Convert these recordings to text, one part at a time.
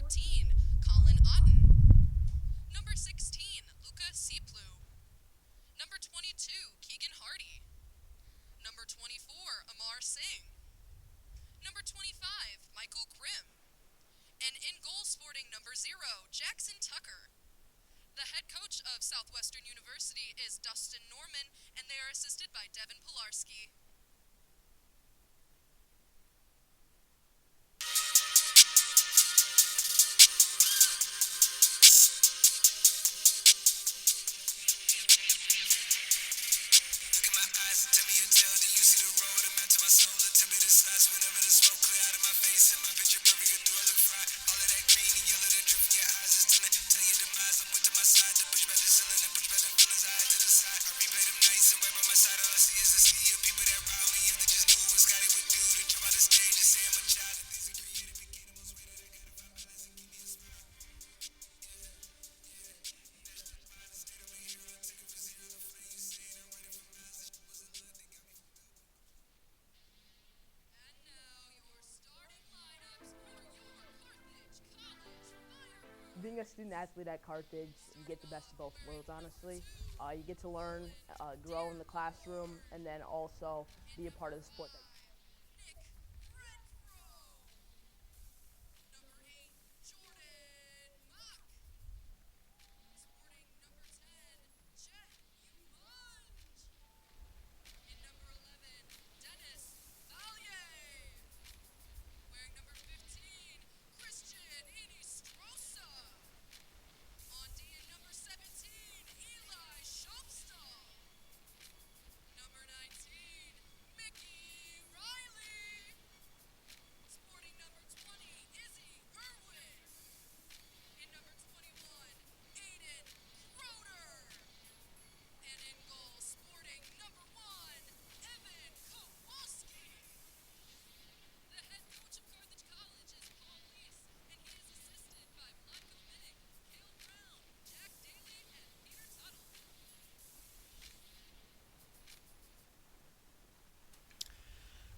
14, Colin Otten. Number 16, Luca Seeplu. Number 22, Keegan Hardy. Number 24, Amar Singh. Number 25, Michael Grimm. And in goal sporting number 0, Jackson Tucker. The head coach of Southwestern University is Dustin Norman, and they are assisted by Devin Pilarski. Being a student athlete at Carthage, you get the best of both worlds, honestly. You get to learn, grow in the classroom, and then also be a part of the sport.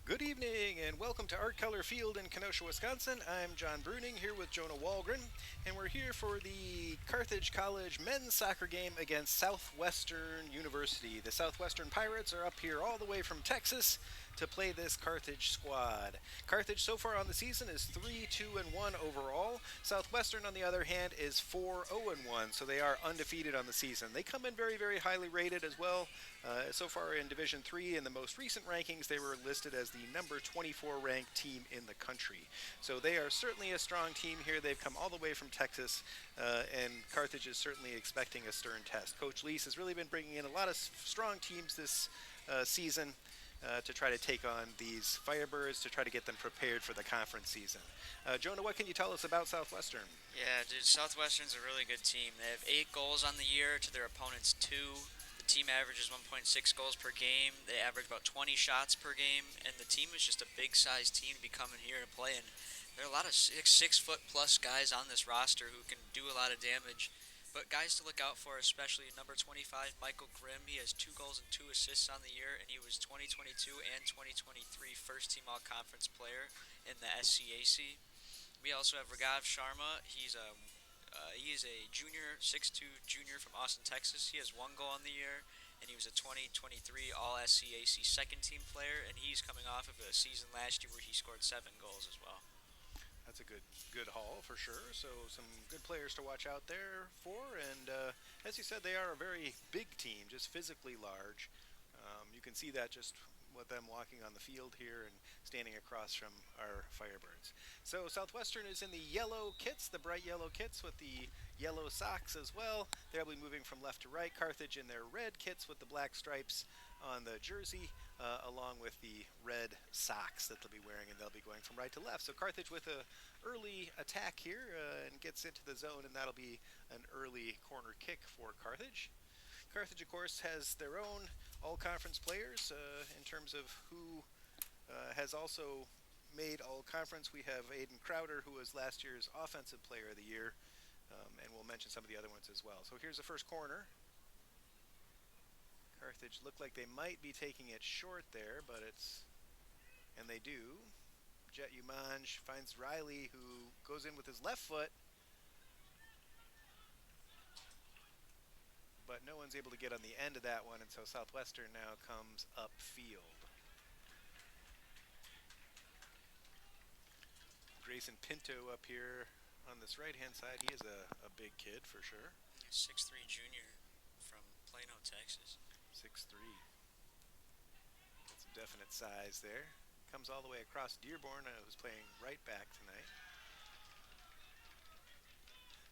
Good evening and welcome to Art Keller Field in Kenosha, Wisconsin. I'm John Bruning here with Jonah Wallgren, and we're here for the Carthage College men's soccer game against Southwestern University. The Southwestern Pirates are up here all the way from Texas to play this Carthage squad. Carthage so far on the season is 3-2-1 overall. Southwestern, on the other hand, is 4-0-1, so they are undefeated on the season. They come in very, very highly rated as well. So far in Division 3, in the most recent rankings, they were listed as the number 24 ranked team in the country. So they are certainly a strong team here. They've come all the way from Texas, and Carthage is certainly expecting a stern test. Coach Lease has really been bringing in a lot of strong teams this season to try to take on these Firebirds, to try to get them prepared for the conference season. Jonah, what can you tell us about Southwestern? Yeah, dude, Southwestern's a really good team. They have 8 goals on the year to their opponent's 2. The team averages 1.6 goals per game. They average about 20 shots per game, and the team is just a big-sized team to be coming here and playing. There are a lot of 6-foot-plus guys on this roster who can do a lot of damage. But guys to look out for, especially number 25, Michael Grimm. He has 2 goals and 2 assists on the year, and he was 2022 and 2023 first-team all-conference player in the SCAC. We also have Raghav Sharma. He is a junior, 6'2" junior from Austin, Texas. He has 1 goal on the year, and he was a 2023 All-SCAC second-team player, and he's coming off of a season last year where he scored 7 goals as well. That's a good haul for sure. So some good players to watch out there for. And as you said, they are a very big team, just physically large. You can see that just with them walking on the field here and standing across from our Firebirds. So Southwestern is in the yellow kits, the bright yellow kits with the yellow socks as well. They'll be moving from left to right. Carthage in their red kits with the black stripes on the jersey, along with the red socks that they'll be wearing, and they'll be going from right to left. So Carthage with a early attack here and gets into the zone, and that'll be an early corner kick for Carthage. Carthage, of course, has their own all-conference players in terms of who has also made all-conference. We have Aiden Crowder, who was last year's Offensive Player of the Year, and we'll mention some of the other ones as well. So here's the first corner. Carthage looked like they might be taking it short there, but and they do. Jet Umanj finds Riley, who goes in with his left foot. But no one's able to get on the end of that one, and so Southwestern now comes upfield. Grayson Pinto up here on this right-hand side. He is a big kid for sure. 6'3" junior from Plano, Texas. 6'3". Some definite size there. Comes all the way across Dearborn, who's playing right back tonight.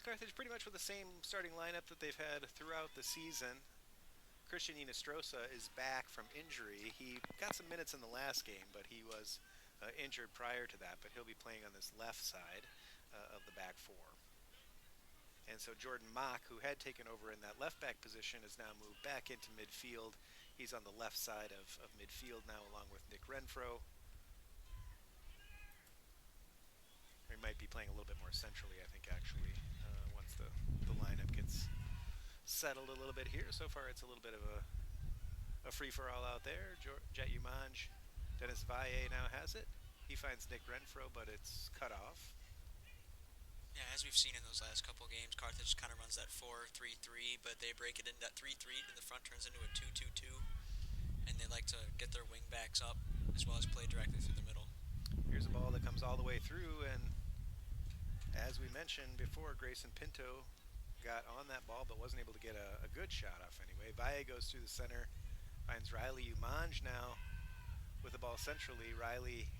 Carthage pretty much with the same starting lineup that they've had throughout the season. Christian Inestrosa is back from injury. He got some minutes in the last game, but he was injured prior to that, but he'll be playing on this left side of the back four. And so Jordan Mock, who had taken over in that left back position, has now moved back into midfield. He's on the left side of midfield now, along with Nick Renfro. He might be playing a little bit more centrally, I think, actually, once the lineup gets settled a little bit here. So far, it's a little bit of a free-for-all out there. Jet Umanj, Dennis Valle now has it. He finds Nick Renfro, but it's cut off. Yeah, as we've seen in those last couple games, Carthage kind of runs that 4-3-3, but they break it into that 3-3, and the front turns into a 2-2-2, and they like to get their wing backs up as well as play directly through the middle. Here's a ball that comes all the way through, and as we mentioned before, Grayson Pinto got on that ball but wasn't able to get a good shot off anyway. Valle goes through the center, finds Riley Umanj now with the ball centrally. Riley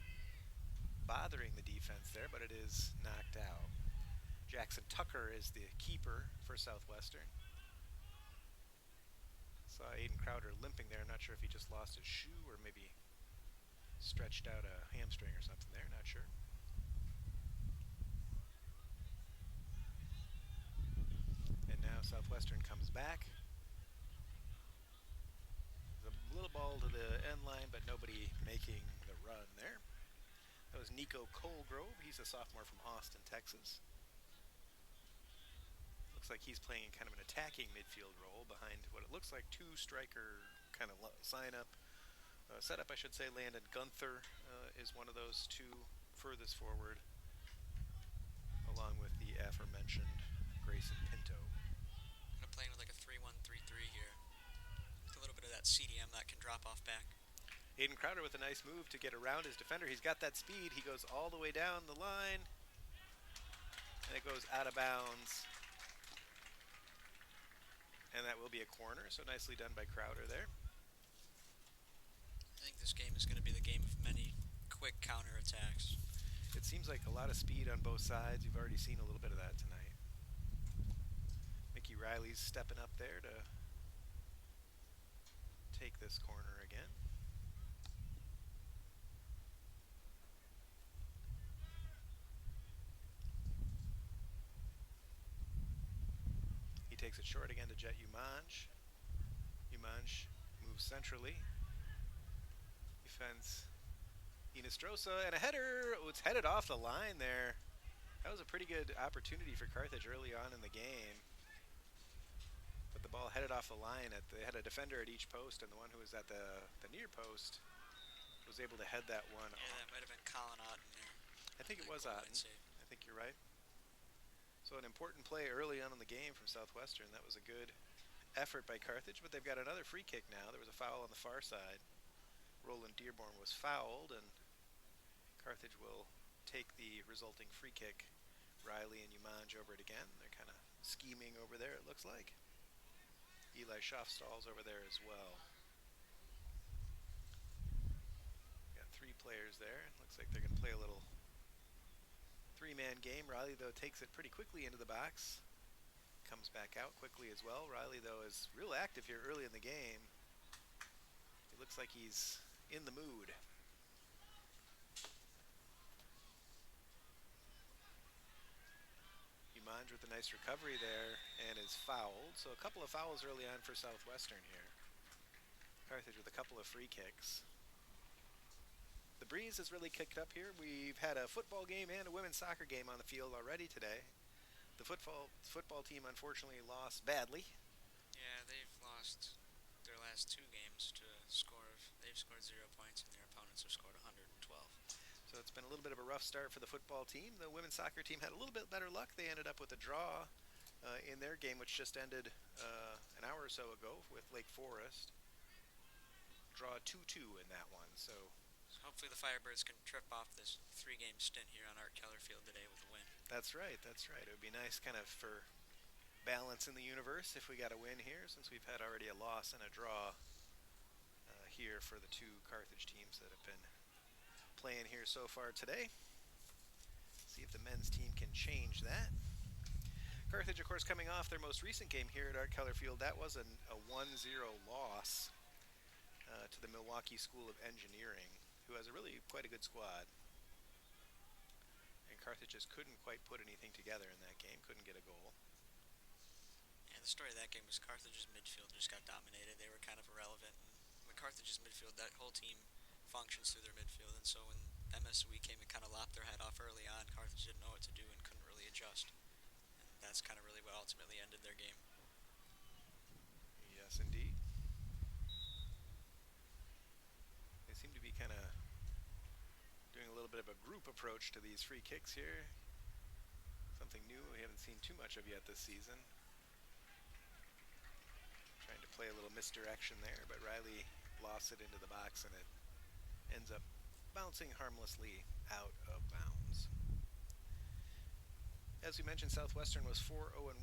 bothering the defense there, but it is knocked out. Jackson Tucker is the keeper for Southwestern. Saw Aiden Crowder limping there. I'm not sure if he just lost his shoe or maybe stretched out a hamstring or something there. Not sure. And now Southwestern comes back. The little ball to the end line, but nobody making the run there. That was Nico Colgrove. He's a sophomore from Austin, Texas. Looks like he's playing kind of an attacking midfield role behind what it looks like two striker kind of setup, I should say. Landon Gunther is one of those two furthest forward, along with the aforementioned Grayson Pinto. Kind of playing with like a 3-1-3-3 here. With a little bit of that CDM that can drop off back. Aiden Crowder with a nice move to get around his defender. He's got that speed. He goes all the way down the line, and it goes out of bounds. And that will be a corner, so nicely done by Crowder there. I think this game is going to be the game of many quick counterattacks. It seems like a lot of speed on both sides. You've already seen a little bit of that tonight. Mickey Riley's stepping up there to take this corner again. He takes it short again to Jet Umanj. Umanj moves centrally. Defense Inestrosa, and a header. Oh, it's headed off the line there. That was a pretty good opportunity for Carthage early on in the game. But the ball headed off the line. They had a defender at each post, and the one who was at the near post was able to head that one off. Yeah, that might have been Colin Otten there. I think it was Otten. I think you're right. So an important play early on in the game from Southwestern. That was a good effort by Carthage, but they've got another free kick now. There was a foul on the far side. Roland Dearborn was fouled, and Carthage will take the resulting free kick. Riley and Umanj over it again. They're kind of scheming over there, it looks like. Eli Schaffstall's over there as well. Got three players there. Looks like they're going to play a little three-man game. Riley, though, takes it pretty quickly into the box. Comes back out quickly as well. Riley, though, is real active here early in the game. It looks like he's in the mood. Umanj with a nice recovery there and is fouled. So a couple of fouls early on for Southwestern here. Carthage with a couple of free kicks. The breeze has really kicked up here. We've had a football game and a women's soccer game on the field already today. The football team unfortunately lost badly. Yeah, they've lost their last two games to a score of, they've scored 0 points and their opponents have scored 112. So So it's been a little bit of a rough start for the football team. The women's soccer team had a little bit better luck. They ended up with a draw in their game, which just ended an hour or so ago with Lake Forest. Draw 2-2 in that one. So hopefully the Firebirds can trip off this 3-game stint here on Art Keller Field today with a win. That's right. That's right. It would be nice kind of for balance in the universe if we got a win here, since we've had already a loss and a draw here for the two Carthage teams that have been playing here so far today. See if the men's team can change that. Carthage, of course, coming off their most recent game here at Art Keller Field. That was a 1-0 loss to the Milwaukee School of Engineering, who has quite a good squad. And Carthage just couldn't quite put anything together in that game, couldn't get a goal. Yeah, the story of that game was Carthage's midfield just got dominated. They were kind of irrelevant. And when Carthage's midfield, that whole team functions through their midfield, and so when MSOE came and kind of lopped their head off early on, Carthage didn't know what to do and couldn't really adjust. And that's kind of really what ultimately ended their game. Yes, indeed. They seem to be kind of doing a little bit of a group approach to these free kicks here. Something new we haven't seen too much of yet this season. Trying to play a little misdirection there, but Riley lost it into the box and it ends up bouncing harmlessly out of bounds. As we mentioned, Southwestern was 4-0-1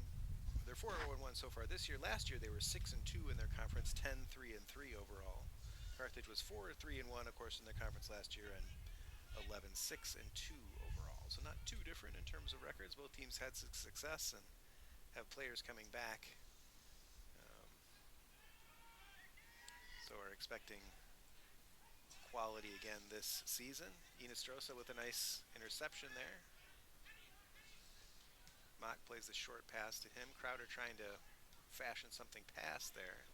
so far this year. Last year they were 6-2 in their conference, 10-3-3 overall. Carthage was 4-3-1, of course, in their conference last year, and 11-6-2 overall. So not too different in terms of records. Both teams had success and have players coming back. So we're expecting quality again this season. Inestrosa with a nice interception there. Mock plays the short pass to him. Crowder trying to fashion something past there.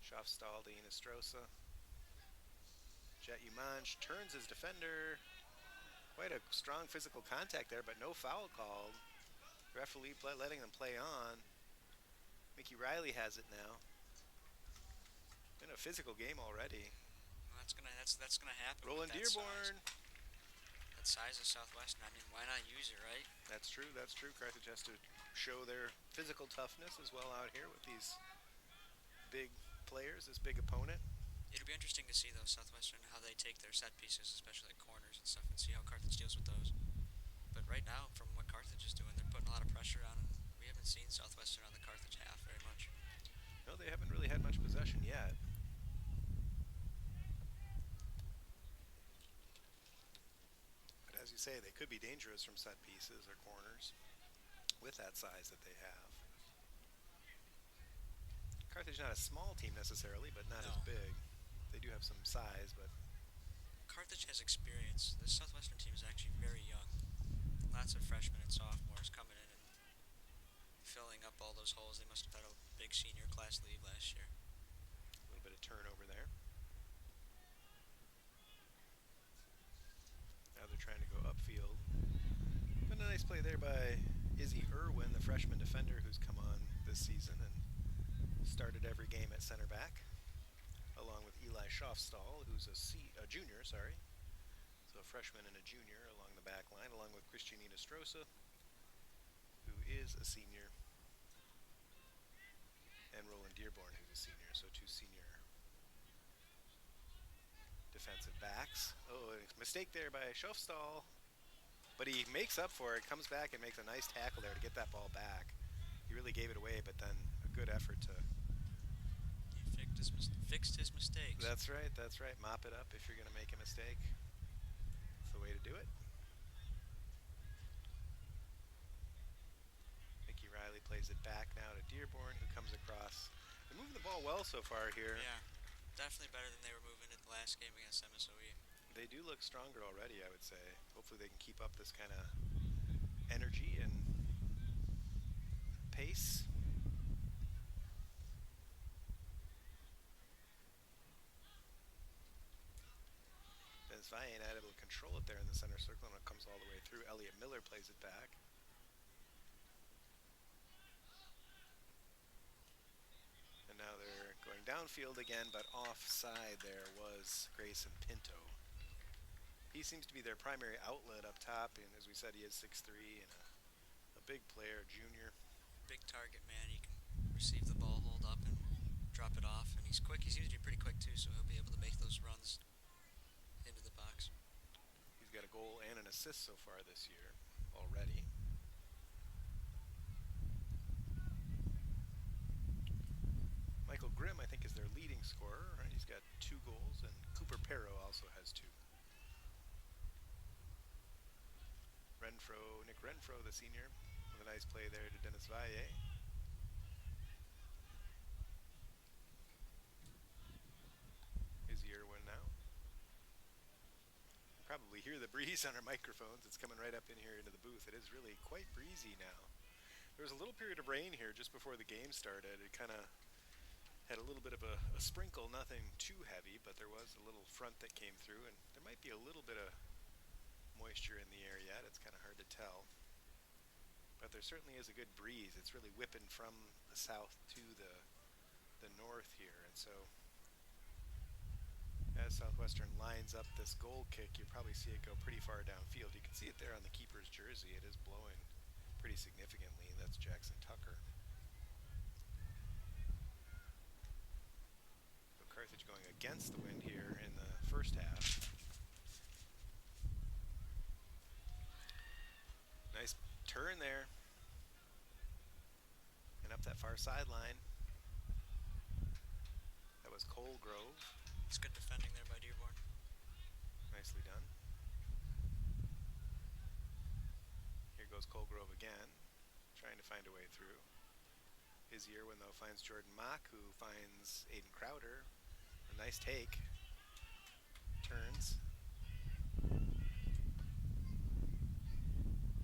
Schaafstall to Inestrosa. Jet Umanj turns his defender. Quite a strong physical contact there, but no foul called. Referee letting them play on. Mickey Riley has it now. Been a physical game already. Well, that's gonna happen. Roland Dearborn. That size of Southwestern. I mean, why not use it, right? That's true. That's true. Carthage has to show their physical toughness as well out here with these big players, this big opponent. It'll be interesting to see, though, Southwestern, how they take their set pieces, especially like corners and stuff, and see how Carthage deals with those. But right now, from what Carthage is doing, they're putting a lot of pressure on, and we haven't seen Southwestern on the Carthage half very much. No, they haven't really had much possession yet. But as you say, they could be dangerous from set pieces or corners with that size that they have. Carthage not a small team necessarily, but not as big. They do have some size, but Carthage has experience. This Southwestern team is actually very young. Lots of freshmen and sophomores coming in and filling up all those holes. They must have had a big senior class leave last year. A little bit of turnover there. Now they're trying to go upfield. But a nice play there by Izzy Irwin, the freshman defender who's come on this season and started every game at center back, along with Eli Schaafstall, who's a junior, So a freshman and a junior along the back line, along with Christian Inestrosa, who is a senior, and Roland Dearborn, who's a senior. So two senior defensive backs. Oh, a mistake there by Schaafstall, but he makes up for it, comes back and makes a nice tackle there to get that ball back. He really gave it away, but then a good effort to fixed his mistakes. That's right, that's right. Mop it up if you're going to make a mistake. That's the way to do it. Mickey Riley plays it back now to Dearborn, who comes across. They're moving the ball well so far here. Yeah, definitely better than they were moving it the last game against MSOE. They do look stronger already, I would say. Hopefully they can keep up this kind of energy and pace. Valle not able to control it there in the center circle, and it comes all the way through. Elliot Miller plays it back. And now they're going downfield again, but offside there was Grayson Pinto. he seems to be their primary outlet up top, and as we said, he is 6'3" and a big player, junior. Big target man. He can receive the ball, hold up, and drop it off. And he's quick. He seems to be pretty quick too, so he'll be able to make those runs into the box. He's got a goal and an assist so far this year already. Michael Grimm, I think, is their leading scorer. Right? He's got 2 goals, and Cooper Perro also has 2. Nick Renfro, the senior, with a nice play there to Dennis Valle. His year one now. Probably hear the breeze on our microphones. It's coming right up in here into the booth. It is really quite breezy now. There was a little period of rain here just before the game started. It kind of had a little bit of a sprinkle, nothing too heavy, but there was a little front that came through, and there might be a little bit of moisture in the air yet. It's kind of hard to tell. But there certainly is a good breeze. It's really whipping from the south to the north here, and so as Southwestern lines up this goal kick, you probably see it go pretty far downfield. You can see it there on the keeper's jersey. It is blowing pretty significantly. That's Jackson Tucker. So Carthage going against the wind here in the first half. Nice turn there. And up that far sideline. That was Colgrove. It's good defending there by Dearborn. Nicely done. Here goes Colgrove again, trying to find a way through. His year one, though, finds Jordan Mock, who finds Aiden Crowder. A nice take. Turns.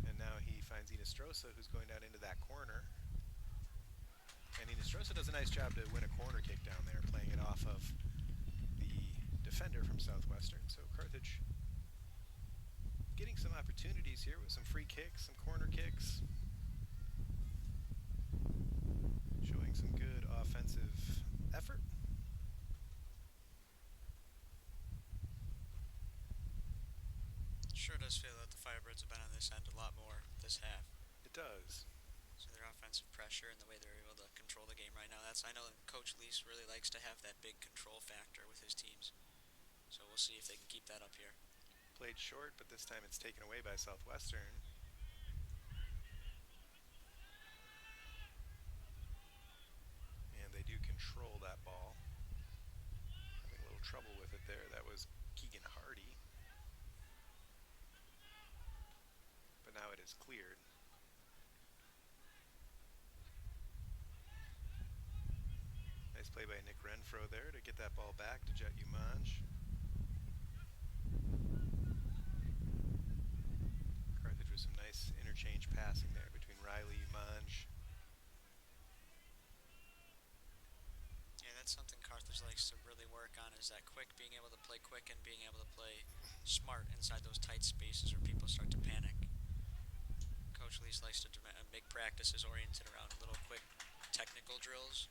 And now he finds Inestrosa, who's going down into that corner. And Inestrosa does a nice job to win a corner kick down there, playing it off of defender from Southwestern. So Carthage getting some opportunities here with some free kicks, some corner kicks, showing some good offensive effort. Sure does feel that the Firebirds have been on this end a lot more this half. It does. So their offensive pressure and the way they're able to control the game right now, I know Coach Lease really likes to have that big control factor with his teams. So we'll see if they can keep that up here. Played short, but this time it's taken away by Southwestern. And they do control that ball. Having a little trouble with it there. That was Keegan Hardy. But now it is cleared. Nice play by Nick Renfro there to get that ball back to Jet Umanj. Carthage with some nice interchange passing there between Riley, Umanj. Yeah, that's something Carthage likes to really work on, is that being able to play quick and being able to play smart inside those tight spaces where people start to panic. Coach Lease likes to make practices oriented around little quick technical drills,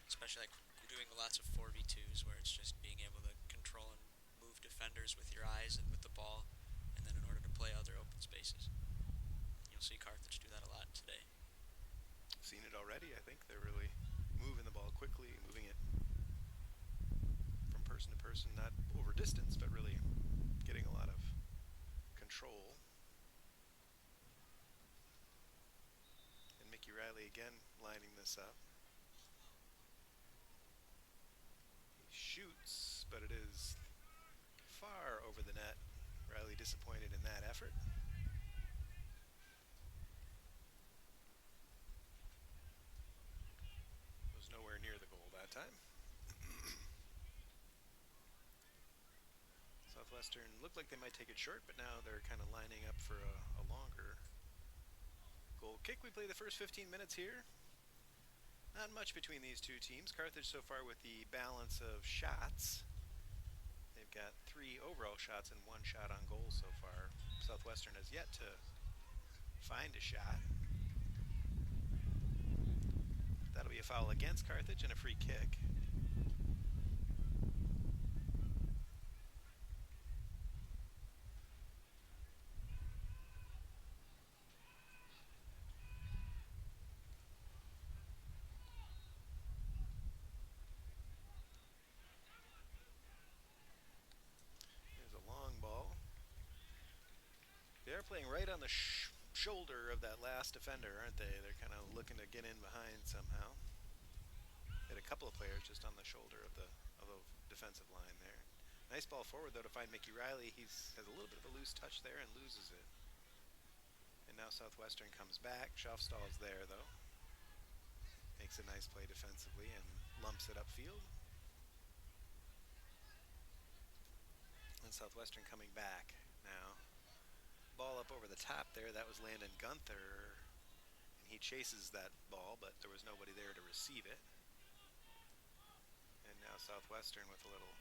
especially like doing lots of 4v2s where it's just being able to control and move defenders with your eyes and with the ball, and then in order to play other open spaces. You'll see Carthage do that a lot today. Seen it already, I think. They're really moving the ball quickly, moving it from person to person, not over distance, but really getting a lot of control. And Mickey Riley again lining this up. Shoots, but it is far over the net. Riley disappointed in that effort. Was nowhere near the goal that time. Southwestern looked like they might take it short, but now they're kind of lining up for a longer goal kick. We play the first 15 minutes here. Not much between these two teams. Carthage so far with the balance of shots. They've got 3 overall shots and 1 shot on goal so far. Southwestern has yet to find a shot. That'll be a foul against Carthage and a free kick. on the shoulder of that last defender, aren't they? They're kind of looking to get in behind somehow. Hit a couple of players just on the shoulder of the defensive line there. Nice ball forward, though, to find Mickey Riley. He has a little bit of a loose touch there and loses it. And now Southwestern comes back. Schaufstall's there, though. Makes a nice play defensively and lumps it upfield. And Southwestern coming back now. Ball up over the top there. That was Landon Gunther. And he chases that ball, but there was nobody there to receive it. And now Southwestern with a little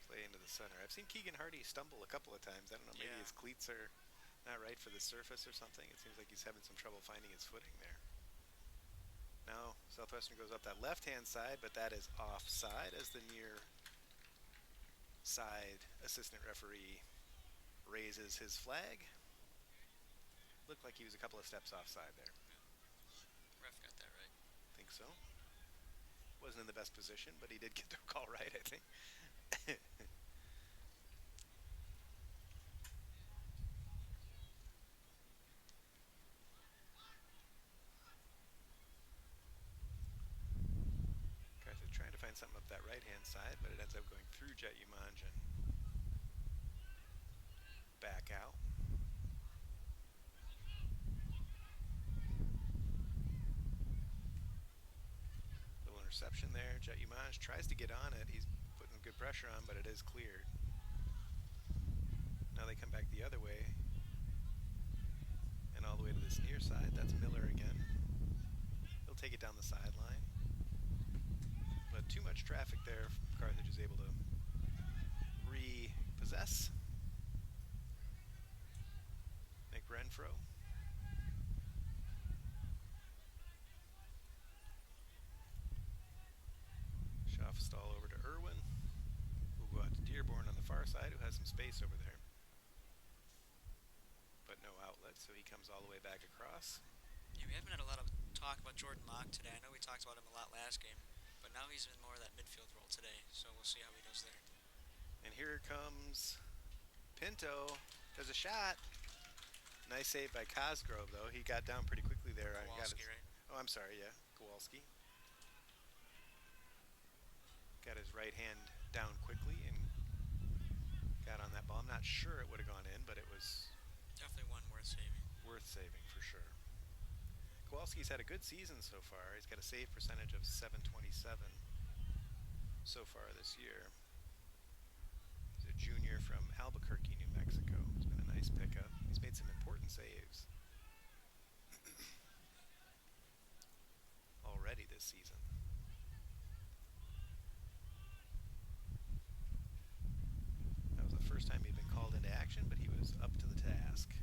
play into the center. I've seen Keegan Hardy stumble a couple of times. I don't know, maybe his cleats are not right for the surface or something. It seems like he's having some trouble finding his footing there. Now Southwestern goes up that left-hand side, but that is offside as the near side assistant referee raises his flag. Looked like he was a couple of steps offside there. Ref got that right. Think so. Wasn't in the best position, but he did get the call right, I think. Carthage trying to find something up that right-hand side, but it ends up going through Jet Umanj and back out. Little interception there. Jet Umanj tries to get on it. He's putting good pressure on, but it is cleared. Now they come back the other way and all the way to this near side. That's Miller again. He'll take it down the sideline. But too much traffic there. Carthage is able to repossess. Nick Renfro. Schaufstall over to Irwin. We'll go out to Dearborn on the far side, who has some space over there. But no outlet, so he comes all the way back across. Yeah, we haven't had a lot of talk about Jordan Mock today. I know we talked about him a lot last game, but now he's in more of that midfield role today, so we'll see how he does there. And here comes Pinto. There's a shot. Nice save by Cosgrove, though. He got down pretty quickly there. Kowalski, right? Oh, I'm sorry, yeah. Kowalski. Got his right hand down quickly and got on that ball. I'm not sure it would have gone in, but it was definitely one worth saving. Worth saving, for sure. Kowalski's had a good season so far. He's got a save percentage of .727 so far this year. He's a junior from Albuquerque, New Mexico. It's been a nice pickup. He's made some important saves already this season. That was the first time he'd been called into action, but he was up to the task.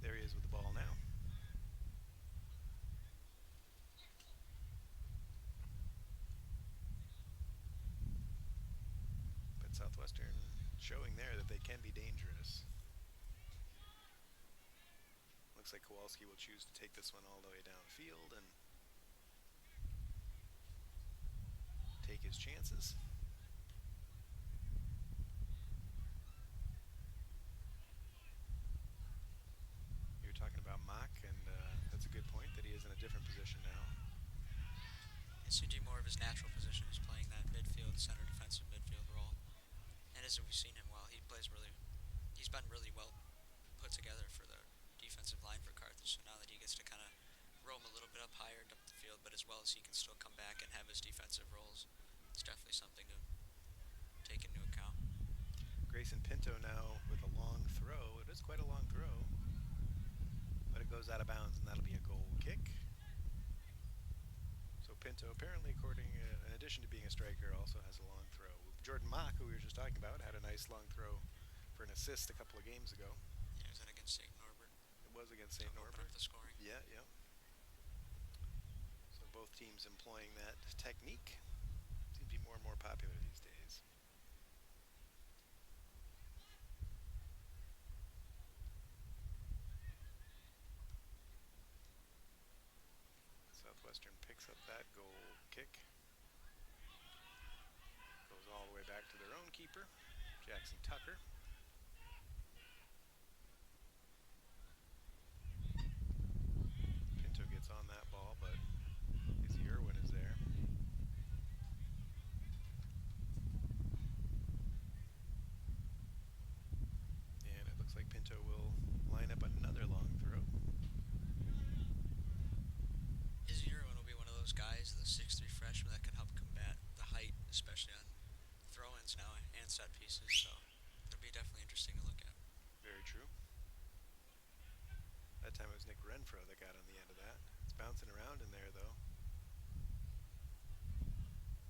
There he is with the ball now. But Southwestern showing there that they can be dangerous. Looks like Kowalski will choose to take this one all the way downfield and take his chances. You're talking about Mock, and that's a good point that he is in a different position now. It seemed to be more of his natural position. He's playing that midfield, center defensive midfield role. And as we've seen him well, he's been really well put together for the defensive line for Carthage. So now that he gets to kind of roam a little bit up higher and up the field, but as well as he can still come back and have his defensive roles, it's definitely something to take into account. Grayson Pinto now with a long throw. It is quite a long throw, but it goes out of bounds, and that'll be a goal kick. So Pinto, apparently, in addition to being a striker, also has a long throw. Jordan Mock, who we were just talking about, had a nice long throw for an assist a couple of games ago. Yeah, was that against St. Norbert? It was against St. Norbert. Open up the scoring. Yeah. So both teams employing that technique. Seems to be more and more popular these days. Southwestern picks up that goal kick. Goes all the way back to their own keeper, Jackson Tucker. especially on throw-ins now and set pieces. So it'll be definitely interesting to look at. Very true. That time it was Nick Renfro that got on the end of that. It's bouncing around in there, though.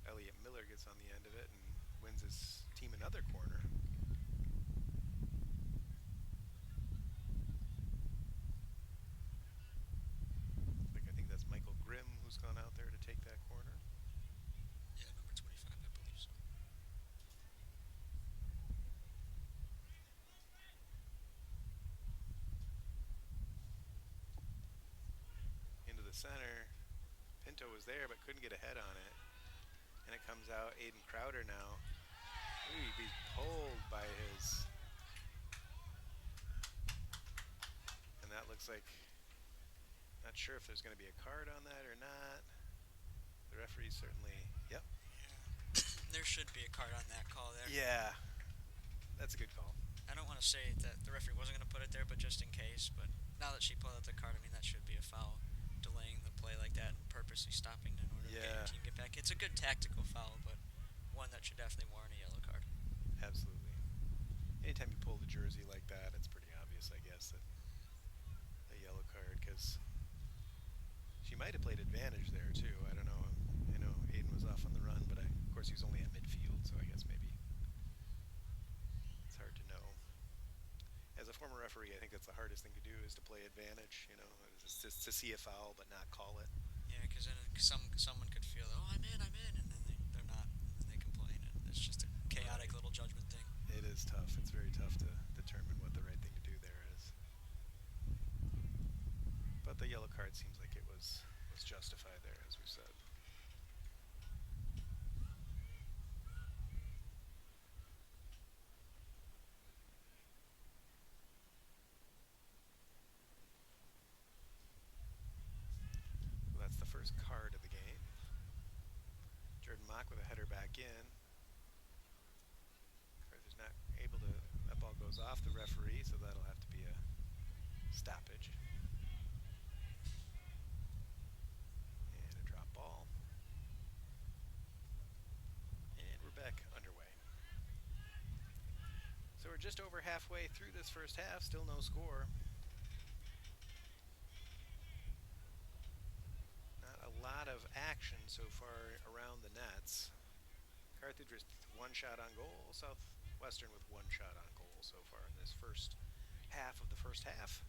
Elliot Miller gets on the end of it and wins his team another corner. I think that's Michael Grimm who's gone out there to take that corner. Yeah, number 25, I believe so. Into the center. Pinto was there but couldn't get a head on it. And it comes out Aiden Crowder now. Ooh, he'd be pulled by his... And that looks like... Not sure if there's going to be a card on that or not. The referee certainly... Yep. Yeah. There should be a card on that call there. Yeah. That's a good call. I don't want to say that the referee wasn't going to put it there, but just in case. But now that she pulled out the card, I mean, that should be a foul. Delaying the play like that and purposely stopping in order to get your team get back. It's a good tactical foul, but one that should definitely warrant a yellow card. Absolutely. Anytime you pull the jersey like that, it's pretty obvious, I guess, that a yellow card, because she might have played advantage there, too. I don't know. I know Aiden was off on the run, but of course he was only at midfield, so I guess maybe it's hard to know. As a former referee, I think that's the hardest thing to do is to play advantage, you know, just to see a foul but not call it. Yeah, because then someone could feel, oh, I'm in, and then they're not, and then they complain, and it's just a chaotic little judgment thing. It is tough. It's very tough to determine what the right thing to do there is. But the yellow card seems like it was justified there, as we said. So that's the first card of the game. Jordan Mock with a header back in. Carthage not able to, that ball goes off the referee, so that'll have to be a stoppage. And a drop ball. And we're back underway. So we're just over halfway through this first half, still no score. Not a lot of action so far around the nets. Carthage with one shot on goal, Southwestern with one shot on goal so far in this first half of the first half.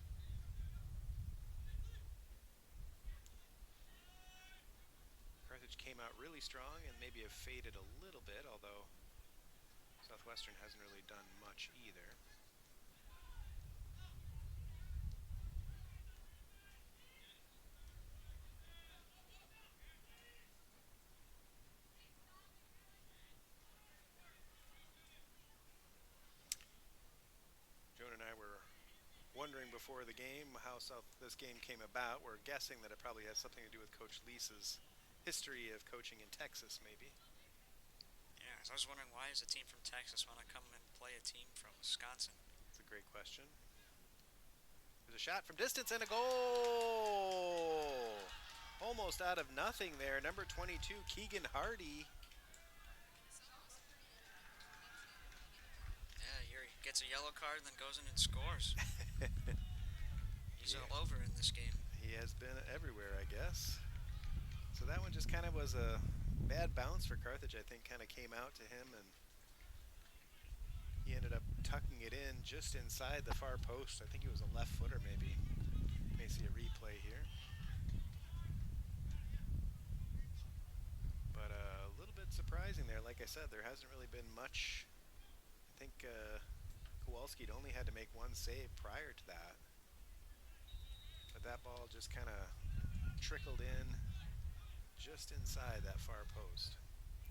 Carthage came out really strong and maybe have faded a little bit, although Southwestern hasn't really done much either. Jonah and I were wondering before the game how this game came about. We're guessing that it probably has something to do with Coach Leese's history of coaching in Texas, maybe. Yeah, so I was wondering, why does a team from Texas want to come and play a team from Wisconsin? That's a great question. There's a shot from distance and a goal! Almost out of nothing there. Number 22, Keegan Hardy. Yeah, he gets a yellow card and then goes in and scores. He's all over in this game. He has been everywhere, I guess. So that one just kind of was a bad bounce for Carthage, I think, kind of came out to him, and he ended up tucking it in just inside the far post. I think he was a left footer, maybe. You may see a replay here. But a little bit surprising there. Like I said, there hasn't really been much. I think Kowalski only had to make one save prior to that. But that ball just kind of trickled in just inside that far post.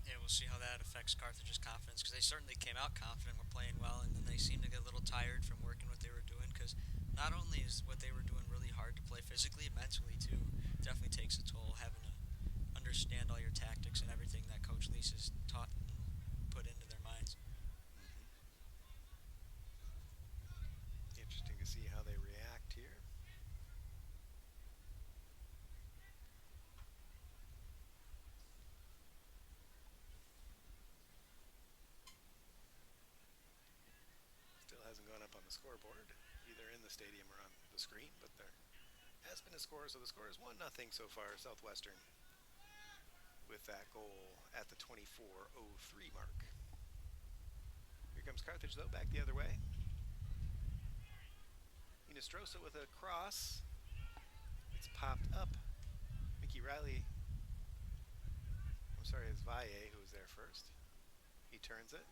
Yeah, we'll see how that affects Carthage's confidence, because they certainly came out confident, were playing well, and then they seemed to get a little tired from working what they were doing, because not only is what they were doing really hard to play physically, mentally too. It definitely takes a toll having to understand all your tactics and everything that Coach Leese has taught and put into their minds. Interesting to see how they react here. scoreboard, either in the stadium or on the screen, but there has been a score, so the score is 1-0 so far, Southwestern, with that goal at the 24:03 mark. Here comes Carthage, though, back the other way. Inestrosa with a cross. It's popped up. Mickey Riley, it's Valle who was there first. He turns it.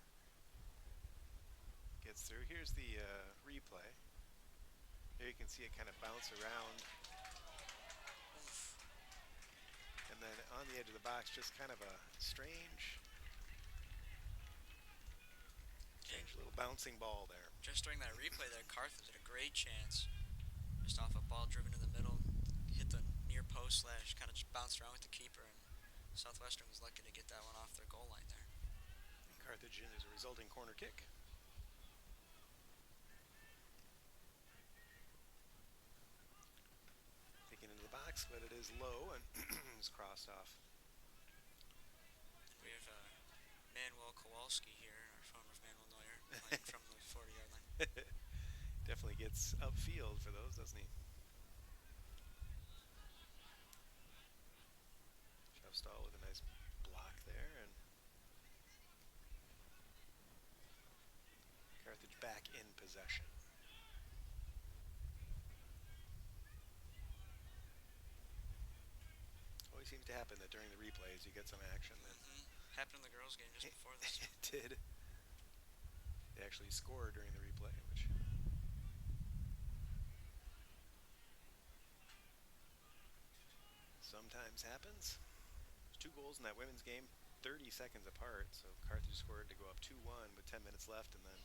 Gets through. Here's the replay. Here you can see it kind of bounce around. And then on the edge of the box, just kind of a strange little bouncing ball there. Just during that replay there, Carthage had a great chance. Just off a ball driven in the middle, hit the near post slash, kind of just bounced around with the keeper, and Southwestern was lucky to get that one off their goal line there. And Carthage in is a resulting corner kick. Taken into the box, but it is low and is crossed off. We have Manuel Kowalski here, our former Manuel Neuer, playing from the 40-yard line. Definitely gets upfield for those, doesn't he? Shovstall with a nice block there, and Carthage back in possession. Always seems to happen that during the replays you get some action. Then happened in the girls' game just before this. It did. They actually scored during the replay, which sometimes happens. There's 2 goals in that women's game, 30 seconds apart, so Carthage scored to go up 2-1 with 10 minutes left, and then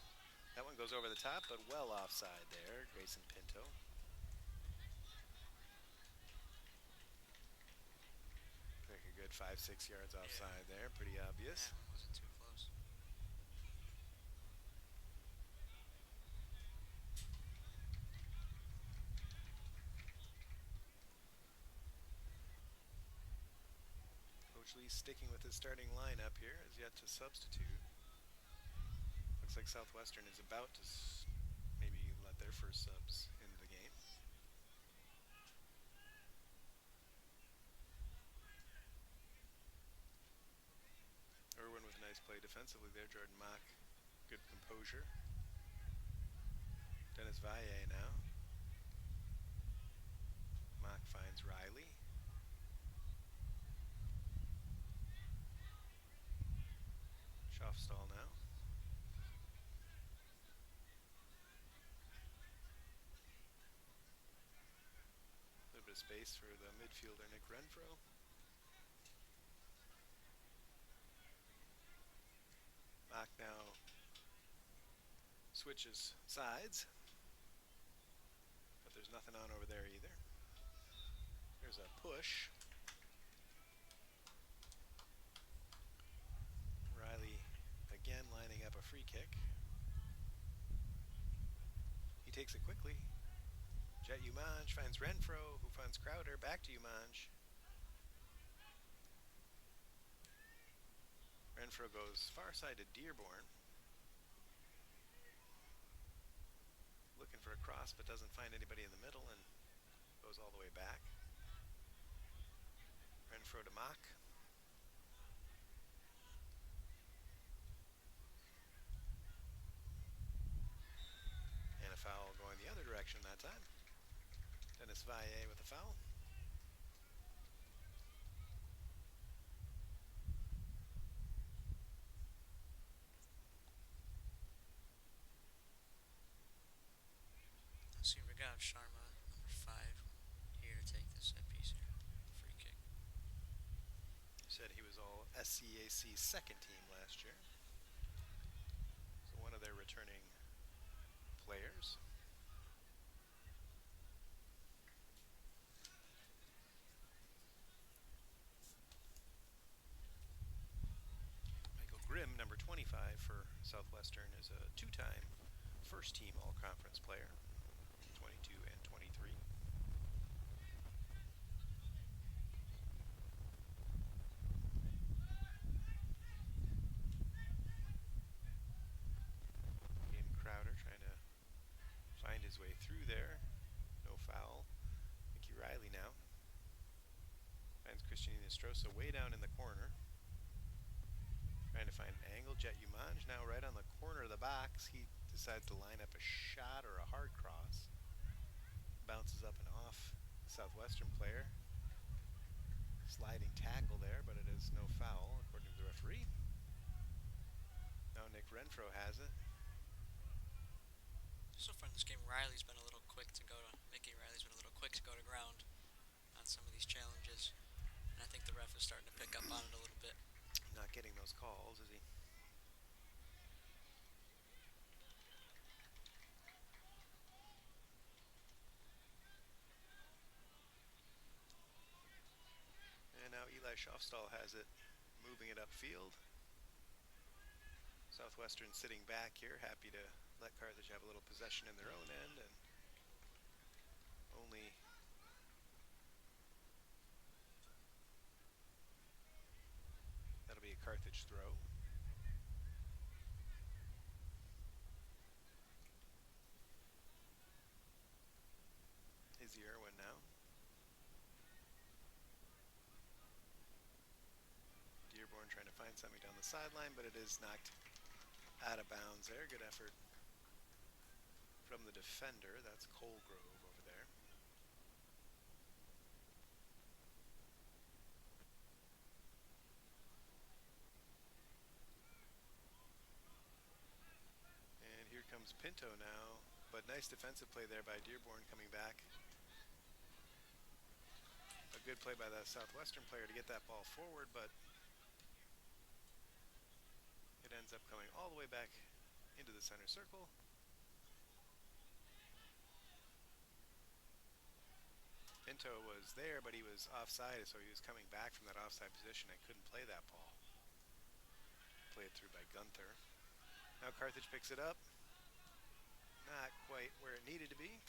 that one goes over the top, but well offside there. Grayson Pinto. Like a good 5-6 yards offside there, pretty obvious. That one wasn't too close. Coach Lee sticking with his starting lineup here, is yet to substitute. Looks like Southwestern is about to maybe let their first subs into the game. Irwin with a nice play defensively there. Jordan Mock, good composure. Dennis Valle now. Mock finds Riley. Schaufstall now. A little bit of space for the midfielder Nick Renfro. Mock now switches sides, but there's nothing on over there either. There's a push. Riley again lining up a free kick. He takes it quickly. Jet Umanj finds Renfro, who finds Crowder. Back to Umanj. Renfro goes far side to Dearborn. Looking for a cross, but doesn't find anybody in the middle and goes all the way back. Renfro to Mock. And a foul going the other direction that time. Dennis Valle with a foul. Let's see, Regav Sharma, number 5, here to take the set piece here. Free kick. Said he was all SCAC second team last year. So one of their returning players. Michael Grimm, number 25 for Southwestern, is a 2-time first-team all-conference player, 22 and 23. Ian Crowder trying to his way through there. No foul. Mickey Riley now finds Christian Inestrosa way down in the corner. Trying to find an angle. Jet Umanj now right on the corner of the box. He decides to line up a shot or a hard cross. Bounces up and off the Southwestern player. Sliding tackle there, but it is no foul according to the referee. Now Nick Renfro has it. So far in this game, Riley's been a little quick to go to Mickey Riley's been a little quick to go to ground on some of these challenges, and I think the ref is starting to pick up on it a little bit. Not getting those calls, is he? And now Eli Schofstall has it, moving it upfield. Southwestern sitting back here, happy to let Carthage have a little possession in their own end, and only that'll be a Carthage throw. Izzy Irwin now. Dearborn trying to find something down the sideline, but it is knocked out of bounds there. Good effort from the defender. That's Colgrove over there. And here comes Pinto now, but nice defensive play there by Dearborn coming back. A good play by the Southwestern player to get that ball forward, but it ends up coming all the way back into the center circle. Pinto was there, but he was offside, so he was coming back from that offside position and couldn't play that ball. Played through by Gunther. Now Carthage picks it up. Not quite where it needed to be.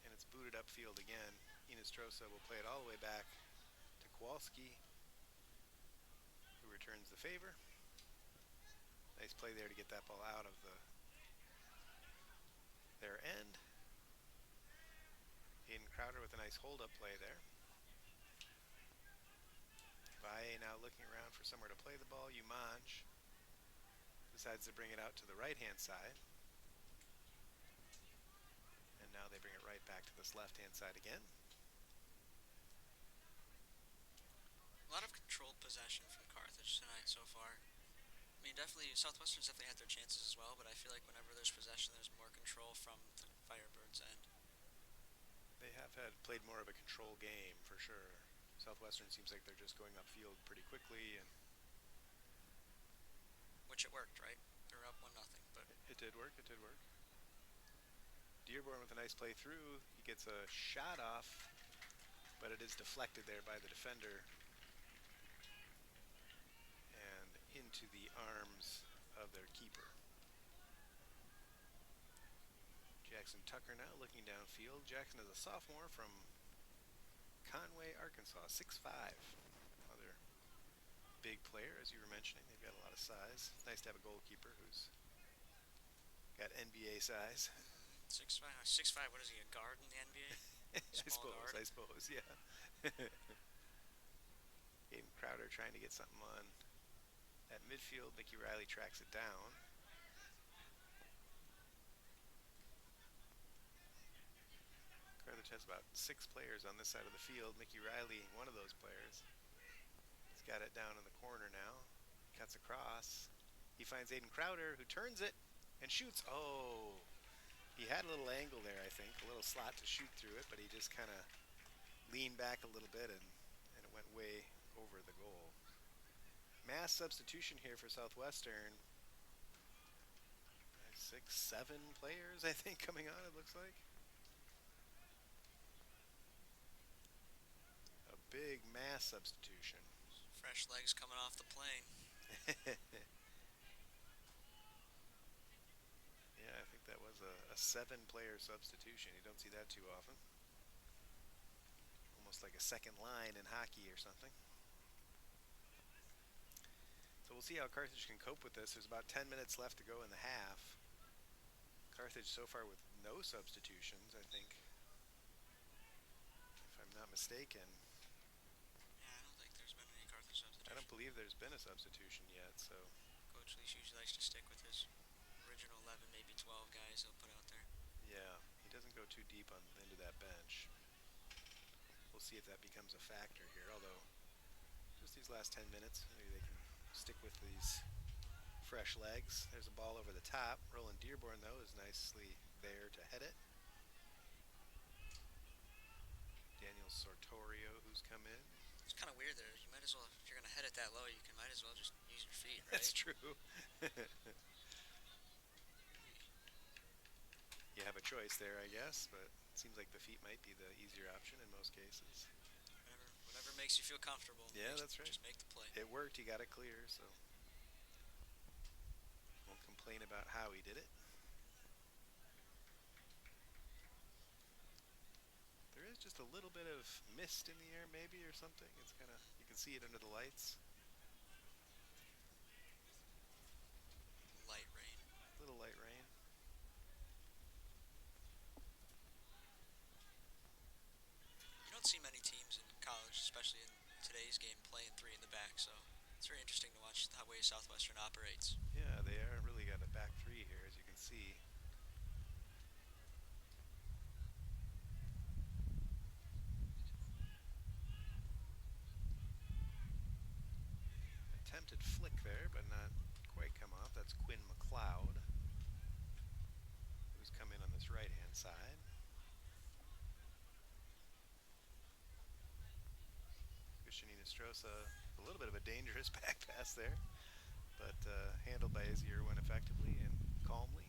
And it's booted upfield again. Inestrosa will play it all the way back to Kowalski, who returns the favor. Nice play there to get that ball out of their end. Aiden Crowder with a nice hold-up play there. Valle now looking around for somewhere to play the ball. Umanj decides to bring it out to the right-hand side. And now they bring it right back to this left-hand side again. A lot of controlled possession from Carthage tonight so far. I mean, Southwestern's definitely had their chances as well, but I feel like whenever there's possession, there's more control from the Firebirds' end. They have played more of a control game for sure. Southwestern seems like they're just going upfield pretty quickly, and which it worked, right? They're up 1-0, but it did work. It did work. Dearborn with a nice play through. He gets a shot off, but it is deflected there by the defender and into the arms of their keeper. Jackson Tucker now looking downfield. Jackson is a sophomore from Conway, Arkansas, 6'5". Another big player, as you were mentioning. They've got a lot of size. It's nice to have a goalkeeper who's got NBA size. 6'5", 6'5", what is he, a guard in the NBA? I suppose, yeah. Aiden Crowder trying to get something on at midfield. Mickey Riley tracks it down. Carthage has about 6 players on this side of the field. Mickey Riley, one of those players. He's got it down in the corner now. Cuts across. He finds Aiden Crowder, who turns it and shoots. Oh! He had a little angle there, I think, a little slot to shoot through it, but he just kind of leaned back a little bit and it went way over the goal. Mass substitution here for Southwestern. 6, 7 players, I think, coming on, it looks like. A big mass substitution. Fresh legs coming off the plane. Yeah, I think that was a 7-player substitution. You don't see that too often. Almost like a second line in hockey or something. So we'll see how Carthage can cope with this. There's about 10 minutes left to go in the half. Carthage so far with no substitutions, I think, if I'm not mistaken. Yeah, I don't think there's been any Carthage substitutions. I don't believe there's been a substitution yet, so. Coach Leash usually likes to stick with his original 11, maybe 12 guys he'll put out there. Yeah, he doesn't go too deep into that bench. We'll see if that becomes a factor here, although just these last 10 minutes, maybe they can stick with these fresh legs. There's a ball over the top. Roland Dearborn, though, is nicely there to head it. Daniel Sortorio, who's come in. It's kind of weird there. You might as well, if you're going to head it that low, might as well just use your feet, right? That's true. You have a choice there, I guess, but it seems like the feet might be the easier option in most cases. Whatever makes you feel comfortable. Yeah, that's right. Just make the play. It worked. He got it clear, so won't complain about how he did it. There is just a little bit of mist in the air, maybe, or something. It's kind of, you can see it under the lights. Light rain. Little light rain. You don't see many teams in college, especially in today's game, playing three in the back, so it's very interesting to watch the way Southwestern operates. Yeah, they are really got a back three here, as you can see. Attempted flick there, but not quite come off. That's Quinn McLeod, who's come in on this right-hand side. Christian Inestrosa, a little bit of a dangerous back pass there, but handled by Izzy Irwin effectively and calmly.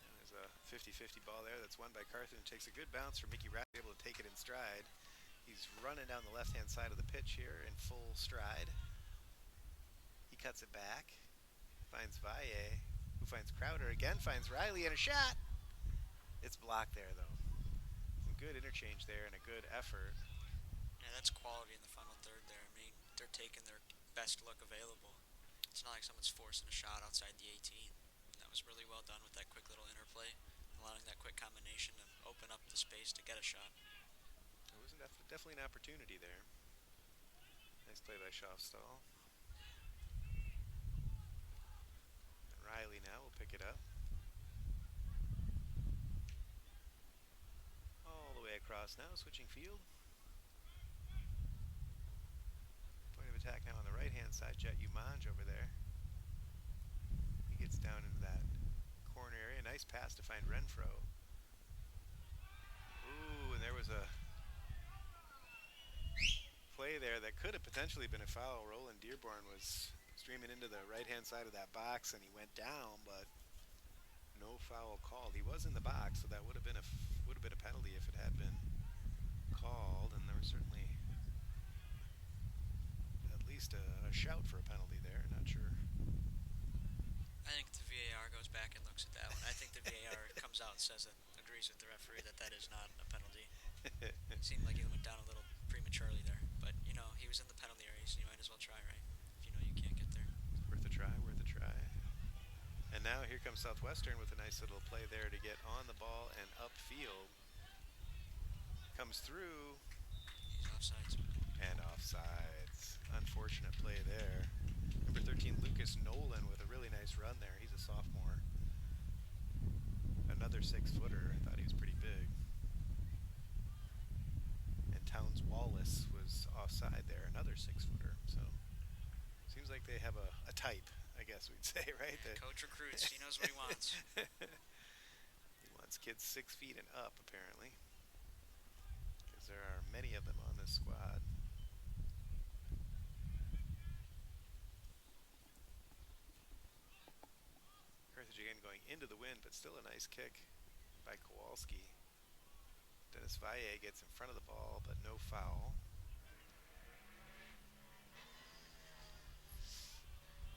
And there's a 50-50 ball there that's won by Carthage. Takes a good bounce from Mickey Riley, able to take it in stride. He's running down the left-hand side of the pitch here in full stride. He cuts it back, finds Valle, who finds Crowder again, finds Riley, and a shot! It's blocked there, though. Some good interchange there and a good effort. Yeah, that's quality in the final third there. I mean, they're taking their best look available. It's not like someone's forcing a shot outside the 18. That was really well done with that quick little interplay, allowing that quick combination to open up the space to get a shot. It was definitely an opportunity there. Nice play by Schaafstall. And Riley now will pick it up. All the way across now, switching field. Point of attack now on the right-hand side. Jet Umanj over there. He gets down into that corner area. Nice pass to find Renfro. Ooh, and there was a play there that could have potentially been a foul. Roland Dearborn was streaming into the right-hand side of that box, and he went down, but no foul called. He was in the box, so that would have been a penalty if it had been called, and there was certainly at least a shout for a penalty there. Not sure. I think the VAR goes back and looks at that one. I think the VAR comes out and says that agrees with the referee that is not a penalty. It seemed like he went down a little prematurely there, but you know he was in the penalty area, so you might as well try, right? If you know you can't get there. Worth a try, worth a try. And now here comes Southwestern with a nice little play there to get on the ball and upfield. Comes through. He's offsides. And offsides. Unfortunate play there. Number 13, Lucas Nolan, with a really nice run there. He's a sophomore. Another 6-footer. I thought he was pretty big. And Towns Wallace was offside there, another 6-footer. So seems like they have a type, I guess we'd say, right? Coach recruits. He knows what he wants. He wants kids 6 feet and up, apparently, because there are many of them on this squad. Carthage again going into the wind, but still a nice kick by Kowalski. Dennis Valle gets in front of the ball, but no foul.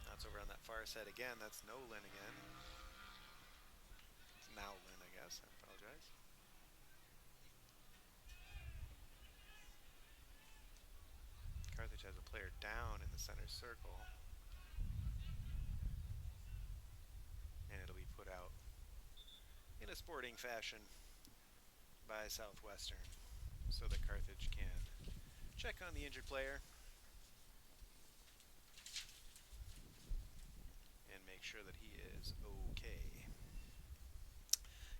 That's over on that far side again. That's Nolan again. It's Nowlin, I guess. I apologize. Carthage has a player down in the center circle. a sporting fashion by Southwestern so that Carthage can check on the injured player and make sure that he is okay.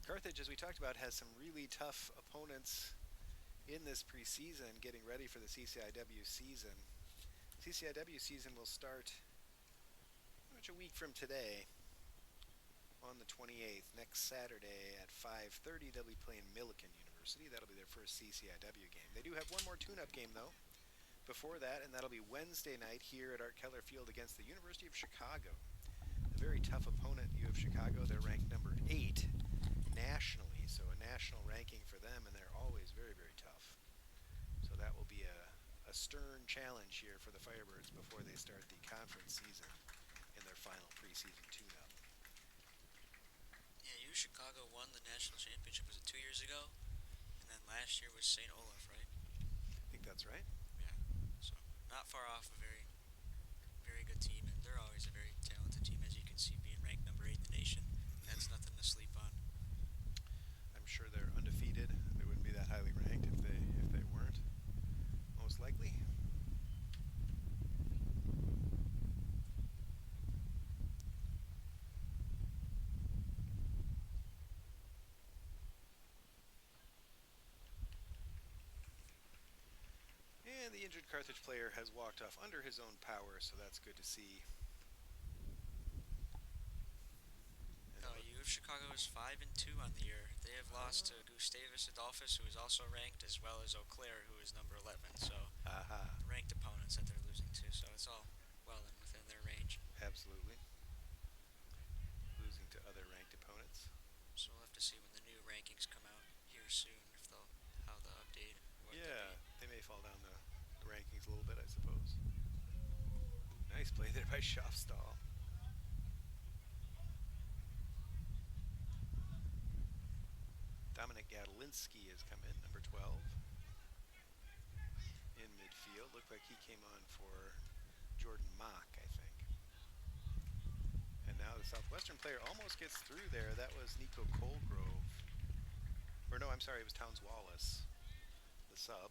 Carthage, as we talked about, has some really tough opponents in this preseason, getting ready for the CCIW season. CCIW season will start pretty much a week from today on the 28th. Next Saturday at 5:30, they'll be playing Millikan University. That'll be their first CCIW game. They do have one more tune-up game, though, before that, and that'll be Wednesday night here at Art Keller Field against the University of Chicago. A very tough opponent, U of Chicago. They're ranked number 8 nationally, so a national ranking for them, and they're always very, very tough. So that will be a stern challenge here for the Firebirds before they start the conference season in their final preseason tune-up. Yeah, U Chicago won the national championship, was it 2 years ago? And then last year was St. Olaf, right? I think that's right. Yeah, so not far off, a very, very good team, and they're always a very talented team, as you can see, being ranked number 8 in the nation. That's nothing to sleep on. I'm sure they're undefeated. They wouldn't be that highly ranked if they weren't, most likely. And the injured Carthage player has walked off under his own power, so that's good to see. U of Chicago is 5-2 on the year. They have lost to Gustavus Adolphus, who is also ranked, as well as Eau Claire, who is number 11. So ranked opponents that they're losing to. So it's all well and within their range. Absolutely. Losing to other ranked opponents. So we'll have to see when the new rankings come out here soon, if they'll how they'll update. Yeah, they may fall down the rankings a little bit, I suppose. Nice play there by Schofstall. Dominic Gadolinsky has come in, number 12, in midfield. Looked like he came on for Jordan Mock, I think. And now the Southwestern player almost gets through there. That was Nico Colgrove. Or no, I'm sorry, it was Towns Wallace, the sub.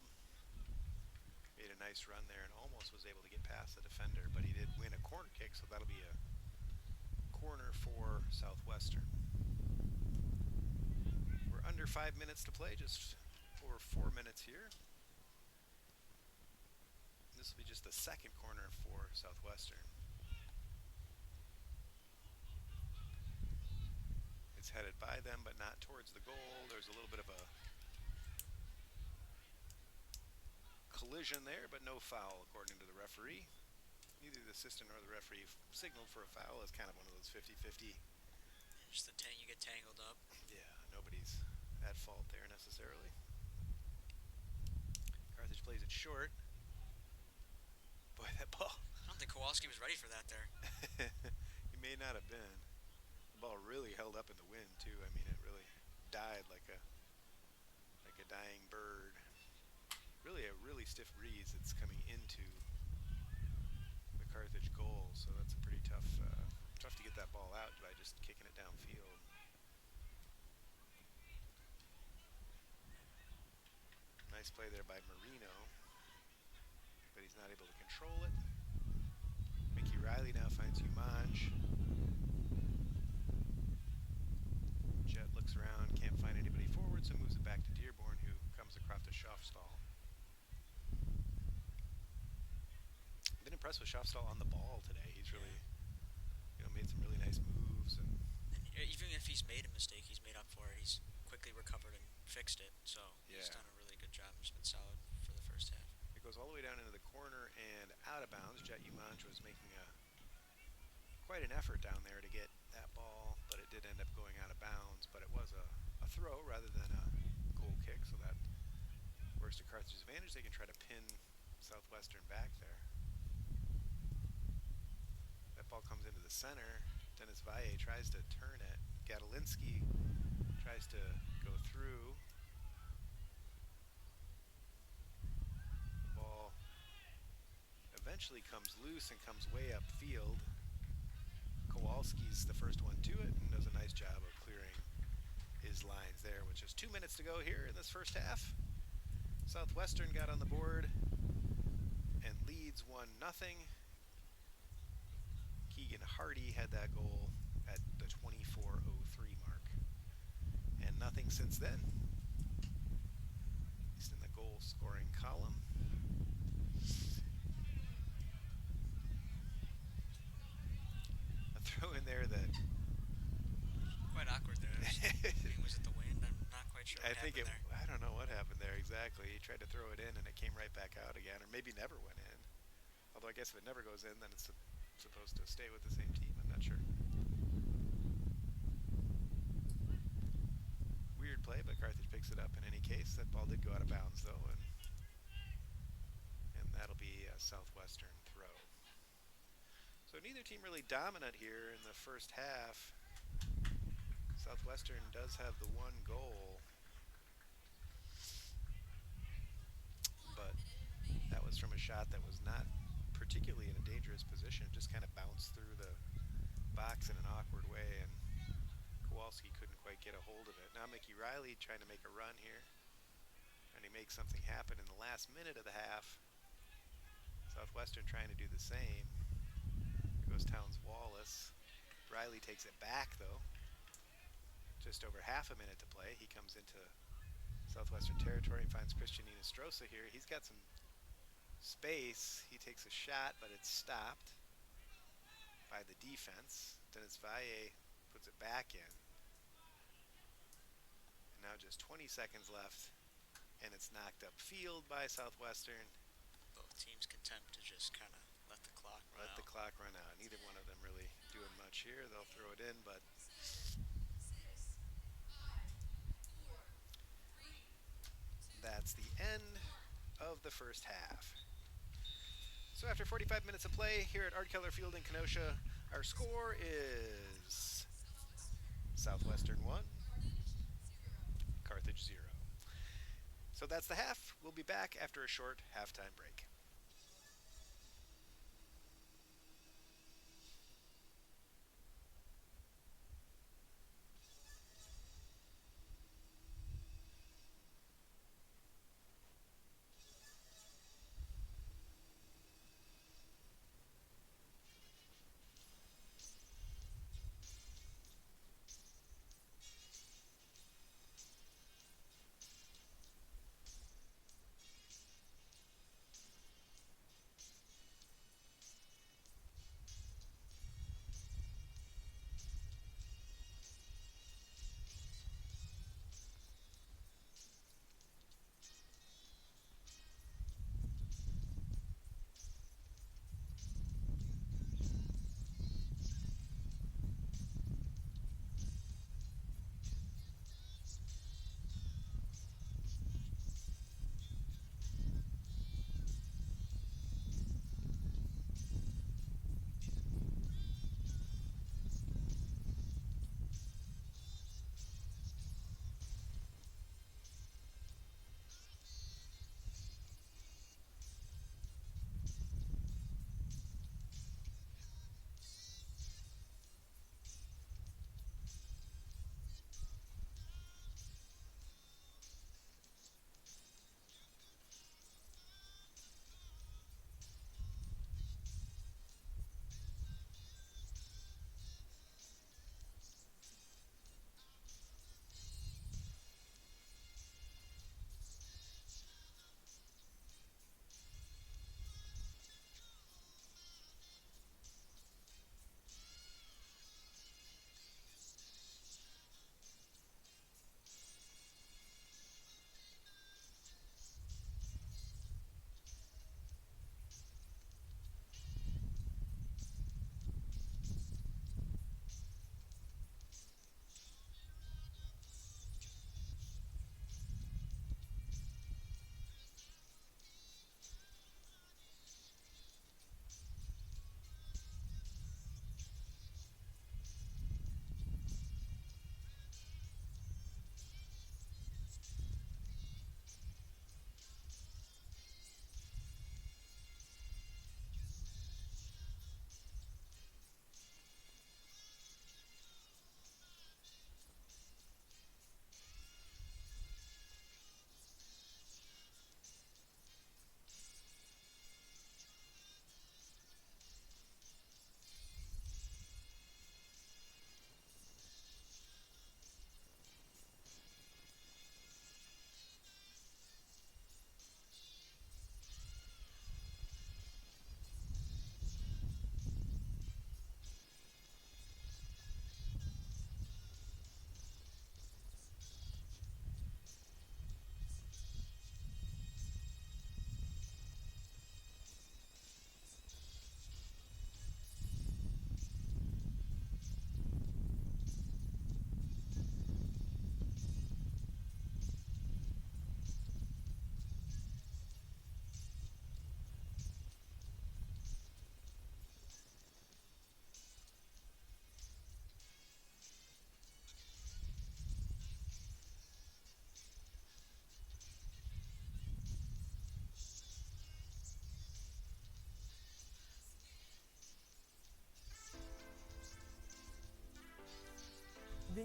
Made a nice run there and almost was able to get past the defender, but he did win a corner kick, so that'll be a corner for Southwestern. We're under 5 minutes to play, just over 4 minutes here. This will be just the second corner for Southwestern. It's headed by them, but not towards the goal. There's a little bit of a collision there, but no foul according to the referee. Neither the assistant nor the referee signaled for a foul. It's kind of one of those 50-50. Just you get tangled up. Yeah, nobody's at fault there necessarily. Carthage plays it short. Boy, that ball. I don't think Kowalski was ready for that there. He may not have been. The ball really held up in the wind too. I mean, it really died like a dying bird. Really a really stiff breeze that's coming into the Carthage goal, so that's a pretty tough to get that ball out by just kicking it downfield. Nice play there by Marino, but he's not able to control it. Mickey Riley now finds Umanj. Jet looks around, can't find anybody forward, so moves it back to Dearborn, who comes across to Schofstall. Been impressed with Schofstall on the ball today. He's really, made some really nice moves, and even if he's made a mistake, he's made up for it. He's quickly recovered and fixed it. So he's done a really good job. He's been solid for the first half. It goes all the way down into the corner and out of bounds. Jet Umanj was making quite an effort down there to get that ball, but it did end up going out of bounds. But it was a throw rather than a goal kick, so that works to Carthage's advantage. They can try to pin Southwestern back there. That ball comes into the center. Dennis Valle tries to turn it. Gadolinsky tries to go through. The ball eventually comes loose and comes way upfield. Kowalski's the first one to it and does a nice job of clearing his lines there with just 2 minutes to go here in this first half. Southwestern got on the board and leads 1-0. Keegan Hardy had that goal at the 24:03 mark. And nothing since then. At least in the goal scoring column. A throw in there that Quite awkward there. Was it the wind? I'm not quite sure what happened there. I don't know what happened there exactly. He tried to throw it in and it came right back out again, or maybe never went in. Although I guess if it never goes in, then it's supposed to stay with the same team. I'm not sure. Weird play, but Carthage picks it up in any case. That ball did go out of bounds, though, and that'll be a Southwestern throw. So neither team really dominant here in the first half. Southwestern does have the one goal, but that was from a shot that was not particularly in a dangerous position. It just kind of bounced through the box in an awkward way, and Kowalski couldn't quite get a hold of it. Now Mickey Riley trying to make a run here, and he makes something happen in the last minute of the half. Southwestern trying to do the same. Here goes Towns Wallace. Riley takes it back, though. Just over half a minute to play. He comes into Southwestern territory and finds Christian Inestrosa here. He's got some space. He takes a shot, but it's stopped by the defense. Dennis Valle puts it back in. And now just 20 seconds left, and it's knocked upfield by Southwestern. Both teams content to just kind of let the clock run out. Let the clock run out. Neither one of them really doing much here. They'll throw it in, but that's the end of the first half. So after 45 minutes of play here at Art Keller Field in Kenosha, our score is Southwestern 1, Carthage 0. So that's the half. We'll be back after a short halftime break.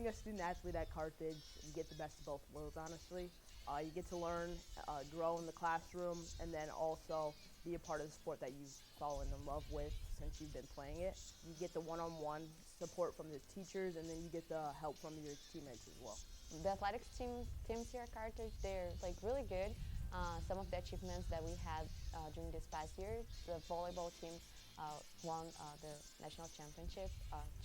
a student athlete at Carthage, you get the best of both worlds, honestly. You get to learn, grow in the classroom, and then also be a part of the sport that you've fallen in love with since you've been playing it. You get the one-on-one support from the teachers, and then you get the help from your teammates as well. The athletics teams here at Carthage, they're like really good. Some of the achievements that we had during this past year, the volleyball team won the national championship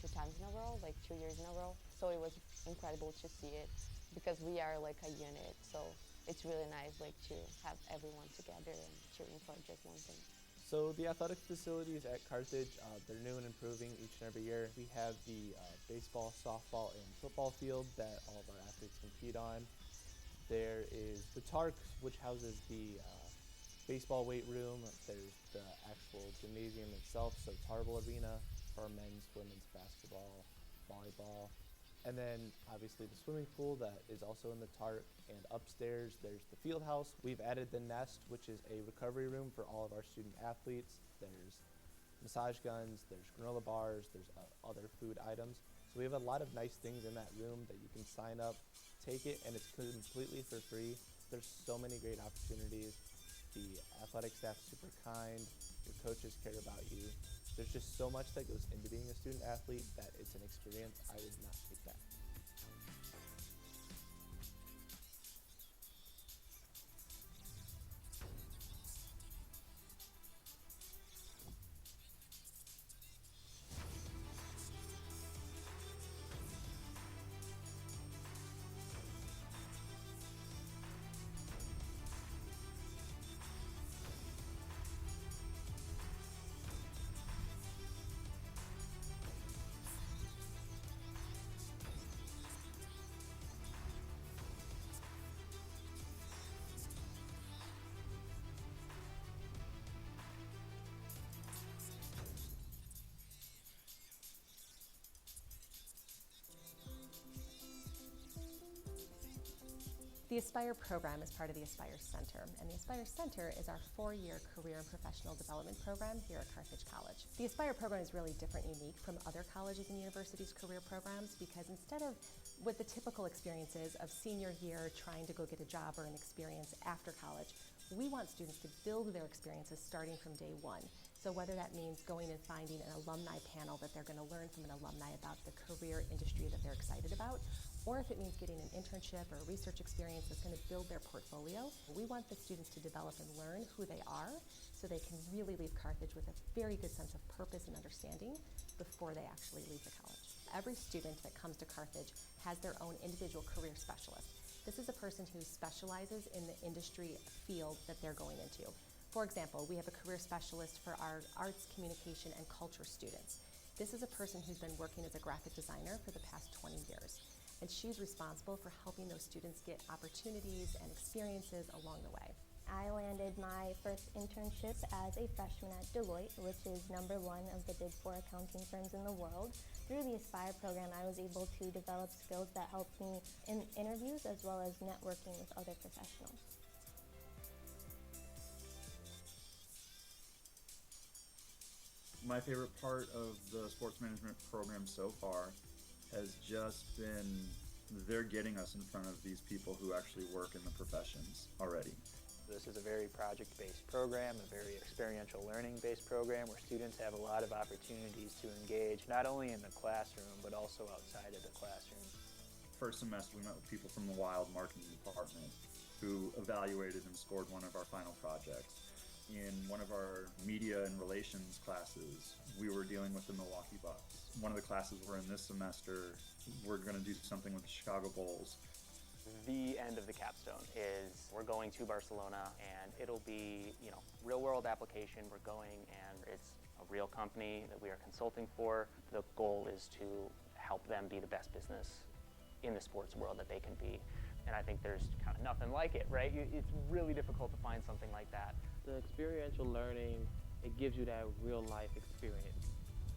2 times in a row, like 2 years in a row. So it was incredible to see it because we are like a unit. So it's really nice like to have everyone together and cheering for just one thing. So the athletic facilities at Carthage, they're new and improving each and every year. We have the baseball, softball, and football field that all of our athletes compete on. There is the Tark, which houses the baseball weight room. There's the actual gymnasium itself, so Tarble Arena for men's, women's basketball, volleyball. And then obviously the swimming pool that is also in the Tark. And upstairs there's the field house. We've added the Nest, which is a recovery room for all of our student athletes. There's massage guns, there's granola bars, there's other food items. So we have a lot of nice things in that room that you can sign up, take it, and it's completely for free. There's so many great opportunities. The athletic staff is super kind. Your coaches care about you. There's just so much that goes into being a student athlete that it's an experience I would not take back. The Aspire program is part of the Aspire Center, and the Aspire Center is our 4-year career and professional development program here at Carthage College. The Aspire program is really different and unique from other colleges and universities' career programs because instead of what the typical experiences of senior year trying to go get a job or an experience after college, we want students to build their experiences starting from day one. So whether that means going and finding an alumni panel that they're going to learn from an alumni about the career industry that they're excited about, or if it means getting an internship or a research experience that's going to build their portfolio, we want the students to develop and learn who they are so they can really leave Carthage with a very good sense of purpose and understanding before they actually leave the college. Every student that comes to Carthage has their own individual career specialist. This is a person who specializes in the industry field that they're going into. For example, we have a career specialist for our arts, communication, and culture students. This is a person who's been working as a graphic designer for the past 20 years. And she's responsible for helping those students get opportunities and experiences along the way. I landed my first internship as a freshman at Deloitte, which is #1 of the Big 4 accounting firms in the world. Through the Aspire program, I was able to develop skills that helped me in interviews as well as networking with other professionals. My favorite part of the sports management program so far has just been they're getting us in front of these people who actually work in the professions already. This is a very project-based program, a very experiential learning-based program where students have a lot of opportunities to engage not only in the classroom but also outside of the classroom. First semester we met with people from the Wild marketing department who evaluated and scored one of our final projects. In one of our media and relations classes, we were dealing with the Milwaukee Bucks. One of the classes we're in this semester, we're going to do something with the Chicago Bulls. The end of the capstone is we're going to Barcelona, and it'll be, real world application. We're going, and it's a real company that we are consulting for. The goal is to help them be the best business in the sports world that they can be. And I think there's kind of nothing like it, right? It's really difficult to find something like that. The experiential learning, it gives you that real life experience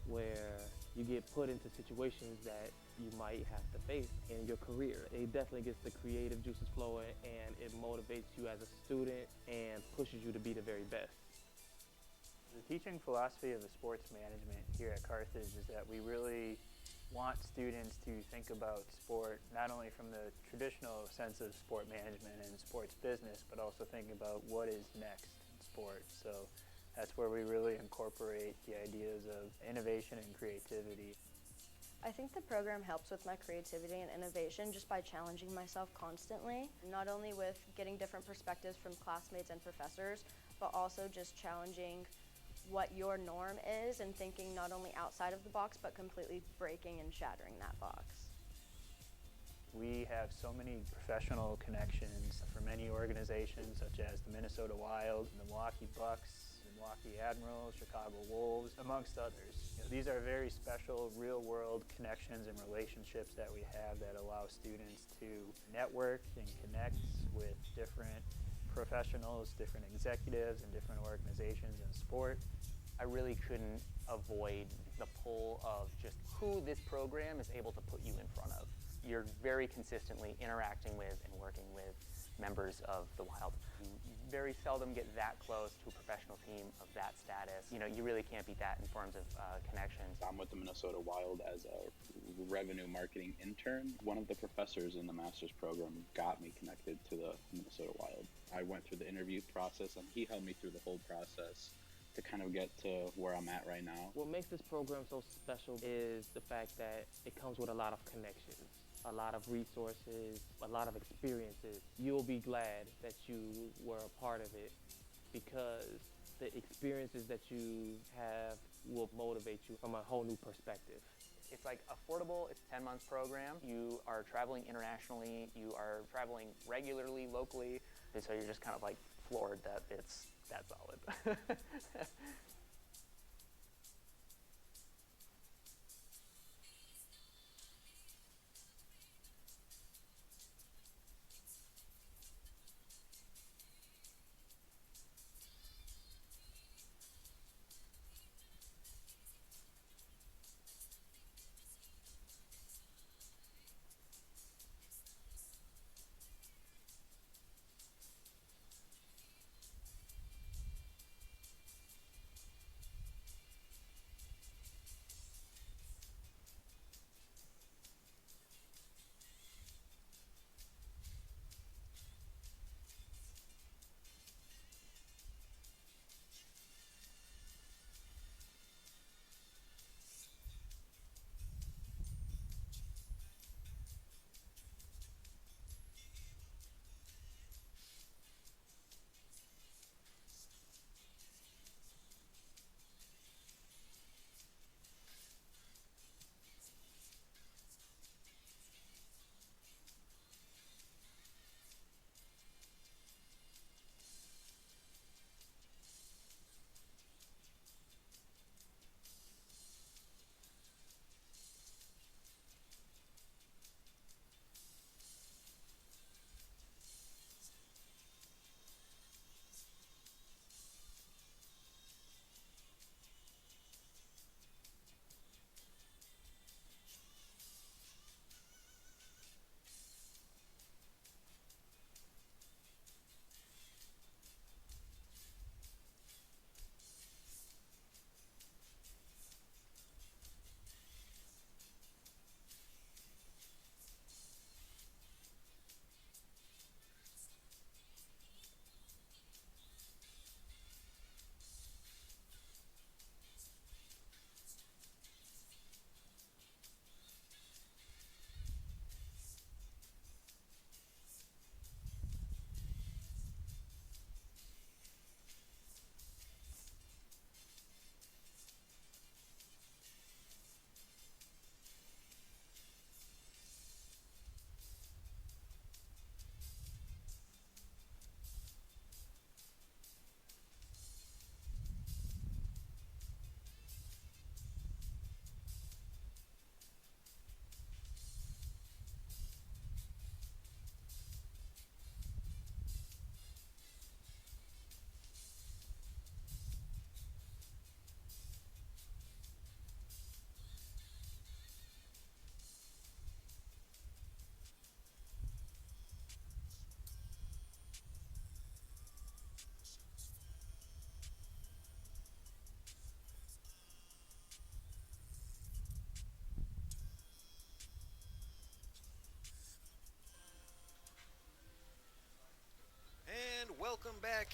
where you get put into situations that you might have to face in your career. It definitely gets the creative juices flowing, and it motivates you as a student and pushes you to be the very best. The teaching philosophy of the sports management here at Carthage is that we really want students to think about sport not only from the traditional sense of sport management and sports business, but also think about what is next in sport. So that's where we really incorporate the ideas of innovation and creativity. I think the program helps with my creativity and innovation just by challenging myself constantly, not only with getting different perspectives from classmates and professors, but also just challenging what your norm is and thinking not only outside of the box, but completely breaking and shattering that box. We have so many professional connections for many organizations such as the Minnesota Wild, the Milwaukee Bucks, the Milwaukee Admirals, Chicago Wolves, amongst others. These are very special real-world connections and relationships that we have that allow students to network and connect with different professionals, different executives, and different organizations in sport. I really couldn't avoid the pull of just who this program is able to put you in front of. You're very consistently interacting with and working with members of the Wild. You very seldom get that close to a professional team of that status. You really can't beat that in terms of connections. I'm with the Minnesota Wild as a revenue marketing intern. One of the professors in the master's program got me connected to the Minnesota Wild. I went through the interview process and he held me through the whole process to kind of get to where I'm at right now. What makes this program so special is the fact that it comes with a lot of connections, a lot of resources, a lot of experiences. You'll be glad that you were a part of it because the experiences that you have will motivate you from a whole new perspective. It's like affordable, it's a 10-month program. You are traveling internationally, you are traveling regularly, locally, and so you're just kind of like floored that it's that solid.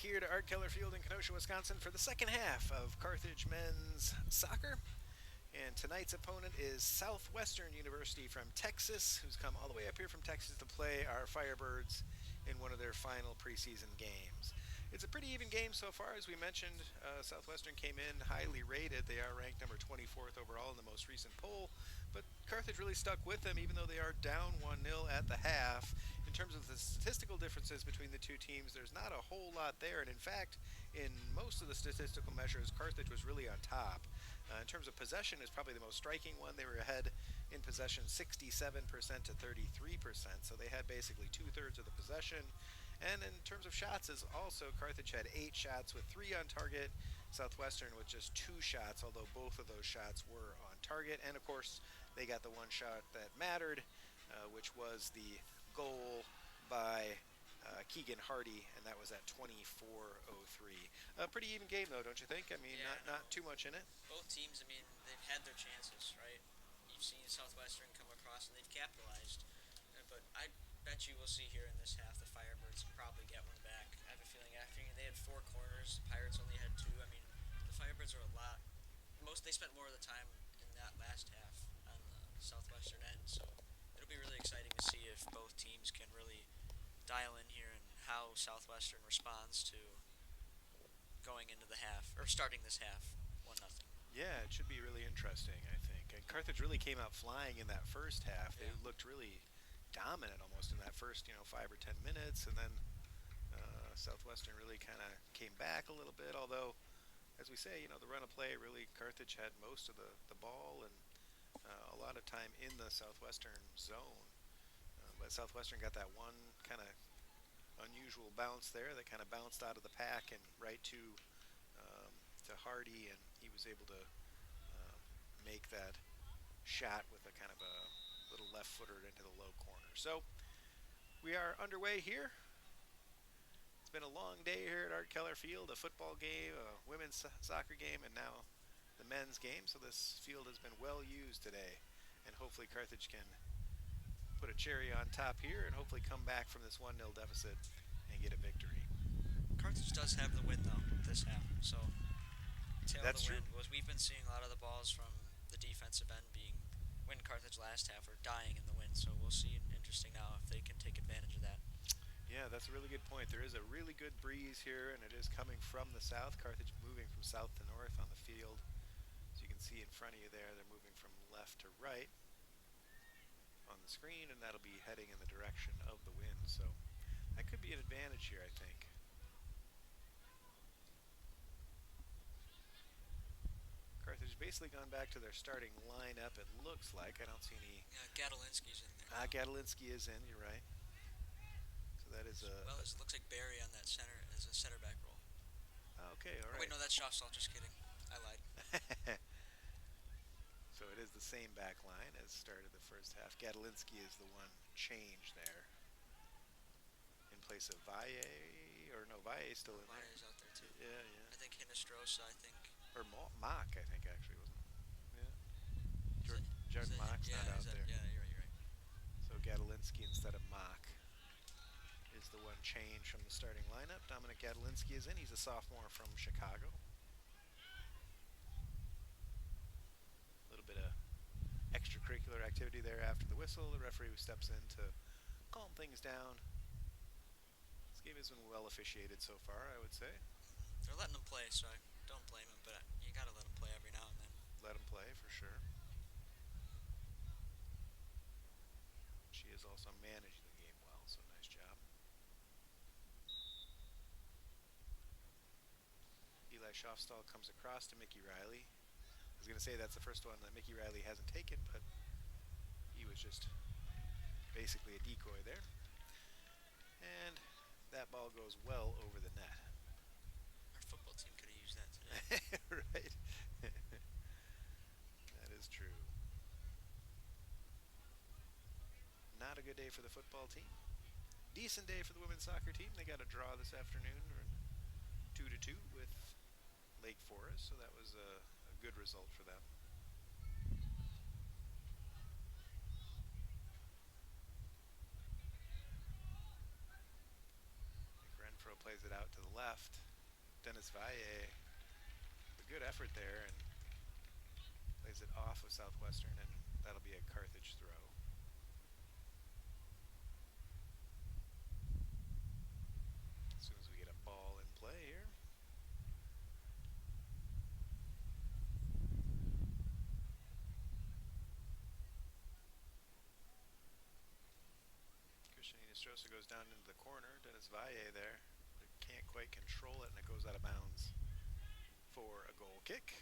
here to Art Keller Field in Kenosha, Wisconsin for the second half of Carthage men's soccer. And tonight's opponent is Southwestern University from Texas, who's come all the way up here from Texas to play our Firebirds in one of their final preseason games. It's a pretty even game so far. As we mentioned, Southwestern came in highly rated. They are ranked number 24th overall in the most recent poll, but Carthage really stuck with them even though they are down 1-0 at the half. In terms of the statistical differences between the two teams, there's not a whole lot there, and in fact, in most of the statistical measures, Carthage was really on top. In terms of possession, is probably the most striking one. They were ahead in possession 67% to 33%, so they had basically 2/3 of the possession. And in terms of shots, is also Carthage had 8 shots with 3 on target. Southwestern with just 2 shots, although both of those shots were on target. And of course, they got the one shot that mattered, which was the goal by Keegan Hardy, and that was at 24:03. A pretty even game, though, don't you think? I mean, not too much in it. Both teams, I mean, they've had their chances, right? You've seen Southwestern come across and they've capitalized. But I bet you we'll see here in this half the Firebirds probably get one back. I have a feeling after they had 4 corners, the Pirates only had 2. I mean, the Firebirds are a lot. They spent more of the time in that last half on the Southwestern end, so it'll be really exciting to see if both teams can really dial in here and how Southwestern responds to going into the half, or starting this half 1-0. Yeah, it should be really interesting, I think. And Carthage really came out flying in that first half. They looked really dominant almost in that first, 5 or 10 minutes, and then Southwestern really kind of came back a little bit, although, as we say, the run of play, really Carthage had most of the ball and a lot of time in the Southwestern zone. But Southwestern got that one kind of unusual bounce there that kind of bounced out of the pack and right to Hardy, and he was able to make that shot with a kind of a little left footer into the low corner. So we are underway here. It's been a long day here at Art Keller Field, a football game, a women's soccer game, and now the men's game. So this field has been well used today, and hopefully Carthage can put a cherry on top here and hopefully come back from this 1-0 deficit and get a victory. Carthage does have the win, though, this half, so That's true. Was we've been seeing a lot of the balls from the defensive end when Carthage last half were dying in the wind, so we'll see. Interesting now if they can take advantage of that. Yeah, that's a really good point. There is a really good breeze here, and it is coming from the south. Carthage moving from south to north on the field. As you can see in front of you there, they're moving from left to right on the screen, and that'll be heading in the direction of the wind. So that could be an advantage here, I think. Carthage basically gone back to their starting lineup, it looks like. I don't see any... Yeah, Gadalinski's in there. Gadalinski is in, you're right. So that is a... Well, it looks like Barry on that center as a center back role. Okay, all right. Oh, wait, no, that's Shofstall. Just kidding. I lied. So it is the same back line as started the first half. Gadalinski is the one change there. In place of Valle, or no, Valle's still in there. Valle's out there too. Yeah, yeah. I think Hinestrosa, Or Mock, I think, actually, wasn't it? Yeah. Jordan Mock's not out there. Yeah, you're right. So Gadalinski instead of Mock is the one change from the starting lineup. Dominic Gadalinski is in. He's a sophomore from Chicago. A little bit of extracurricular activity there after the whistle. The referee steps in to calm things down. This game has been well officiated so far, I would say. They're letting them play, so I don't blame them, but you got to let them play every now and then. Let them play, for sure. She is also managing the game well, so nice job. Eli Shofstall comes across to Mickey Riley. I was going to say that's the first one that Mickey Riley hasn't taken, but he was just basically a decoy there. And that ball goes well over the net. Our football team could have used that today. Right. That is true. Not a good day for the football team. Decent day for the women's soccer team. They got a draw this afternoon, 2-2 with Lake Forest, so that was a good result for them. Renfro plays Plays it out to the left. Dennis Valle, a good effort there, and plays it off of Southwestern, and that'll be a Carthage throw. As soon as we get a ball in play here. Christian Inestrosa goes down into the corner. Dennis Valle there, but can't quite control it, and it goes out of bounds for a goal kick.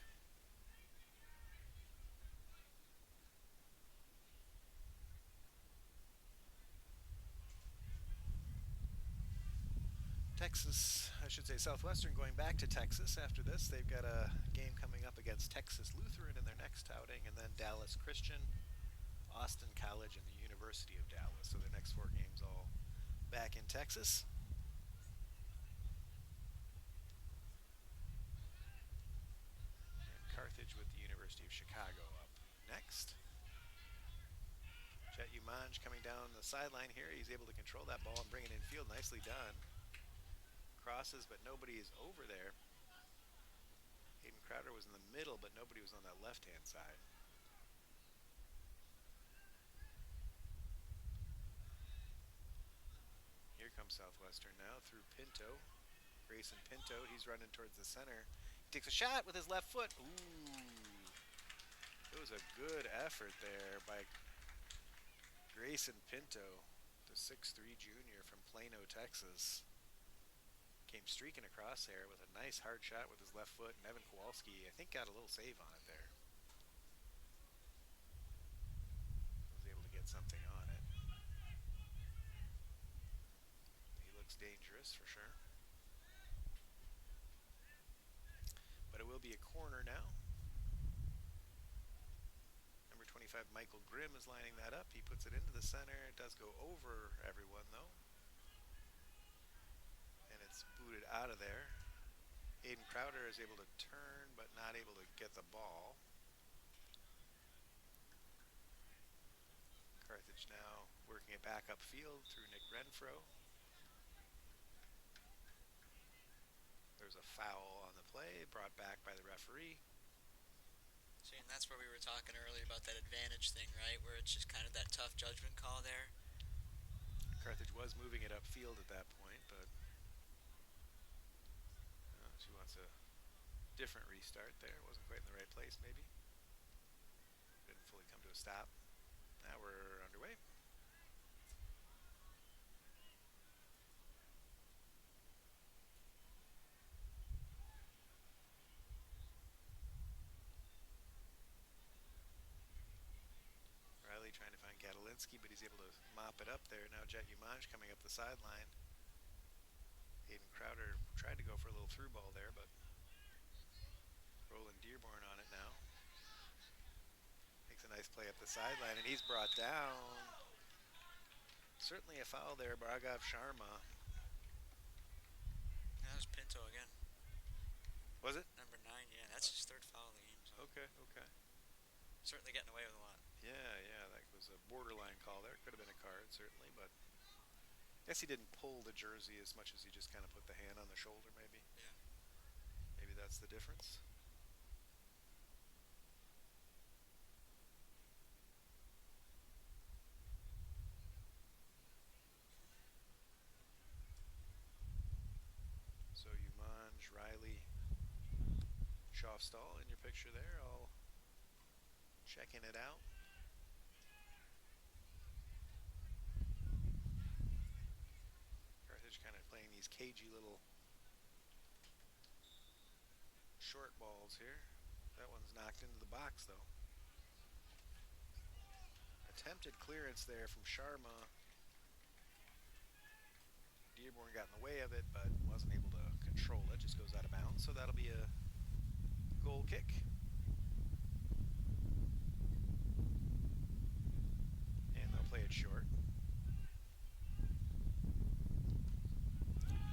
Texas, I should say Southwestern going back to Texas after this. They've got a game coming up against Texas Lutheran in their next outing, and then Dallas Christian, Austin College, and the University of Dallas. So their next 4 games all back in Texas. And Carthage with the University of Chicago up next. Jet Umanj coming down the sideline here. He's able to control that ball and bring it in field. Nicely done. Crosses, but nobody is over there. Hayden Crowder was in the middle, but nobody was on that left-hand side. Here comes Southwestern now through Pinto. Grayson Pinto, he's running towards the center. He takes a shot with his left foot. Ooh. It was a good effort there by Grayson Pinto, the 6'3" junior from Plano, Texas. Came streaking across there with a nice hard shot with his left foot, and Evan Kowalski, I think, got a little save on it there. Was able to get something on it. He looks dangerous for sure. But it will be a corner now. Number 25, Michael Grimm, is lining that up. He puts it into the center. It does go over everyone, though. It's booted out of there. Hayden Crowder is able to turn, but not able to get the ball. Carthage now working it back upfield through Nick Renfro. There's a foul on the play, brought back by the referee. See, and that's where we were talking earlier about that advantage thing, right? Where it's just kind of that tough judgment call there. Carthage was moving it upfield at that point, but she wants a different restart there. Wasn't quite in the right place, maybe. Didn't fully come to a stop. Now we're underway. Riley trying to find Gadolinsky, but he's able to mop it up there. Now Jet Umanj coming up the sideline. Hayden Crowder tried to go for a little through ball there, but Roland Dearborn on it now. Makes a nice play up the sideline, and he's brought down. Certainly a foul there, Bhargav Sharma. That was Pinto again. Was it? Number 9, yeah, that's his 3rd foul of the game. So. Okay. Certainly getting away with a lot. Yeah, that was a borderline call there. Could have been a card, certainly, but I guess he didn't pull the jersey as much as he just kind of put the hand on the shoulder, maybe. Yeah. Maybe that's the difference. So Umanj, Riley, Schaufstall in your picture there, all checking it out. Carthage kind of playing these cagey little short balls here. That one's knocked into the box, though. Attempted clearance there from Sharma. Dearborn got in the way of it, but wasn't able to control it. Just goes out of bounds, so that'll be a goal kick. And they'll play it short.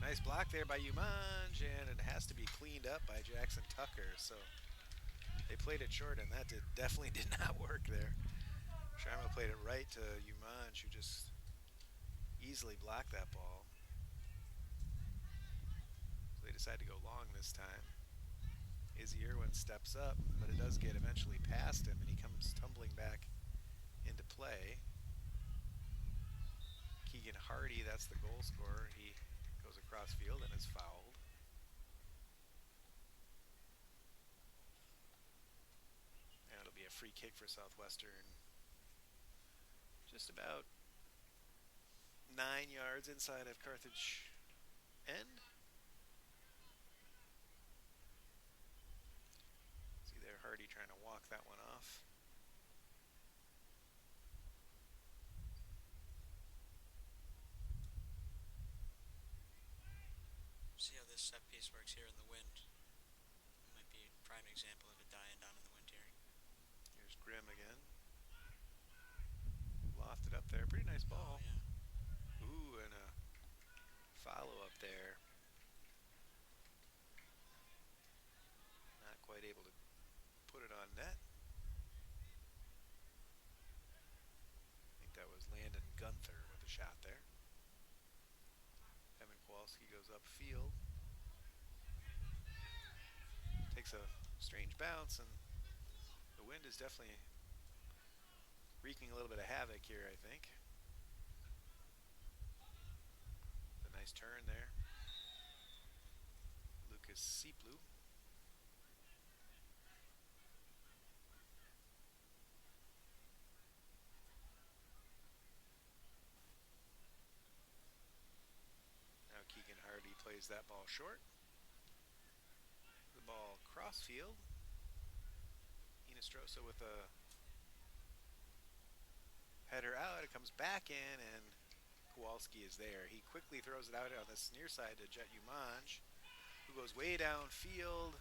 Nice block there by Umanj, and it has to be cleaned up by Jackson Tucker. So they played it short, and that definitely did not work there. Sharma played it right to Umanj, who just easily blocked that ball. they decide to go long this time. Izzy Irwin steps up, but it does get eventually past him, and he comes tumbling back into play. Keegan Hardy, that's the goal scorer. He goes across field and is fouled. And it'll be a free kick for Southwestern. Just about 9 yards inside of Carthage end. See there, Hardy trying to walk that one off. See how this set piece works here in the wind. It might be a prime example of it dying down in the wind here. Here's Grimm again. Lofted up there. Pretty nice ball. Oh, yeah. Ooh, and a follow up there. Not quite able to put it on net. I think that was Landon Gunther with the shot there. Evan Kowalski goes upfield. Takes a strange bounce, and the wind is definitely wreaking a little bit of havoc here, I think. A nice turn there. Lucas Seeplu. Now Keegan Hardy plays that ball short. The ball cross field. Inestrosa with a header out. It comes back in, and Kowalski is there. He quickly throws it out on this near side to Jet Umanj, who goes way downfield.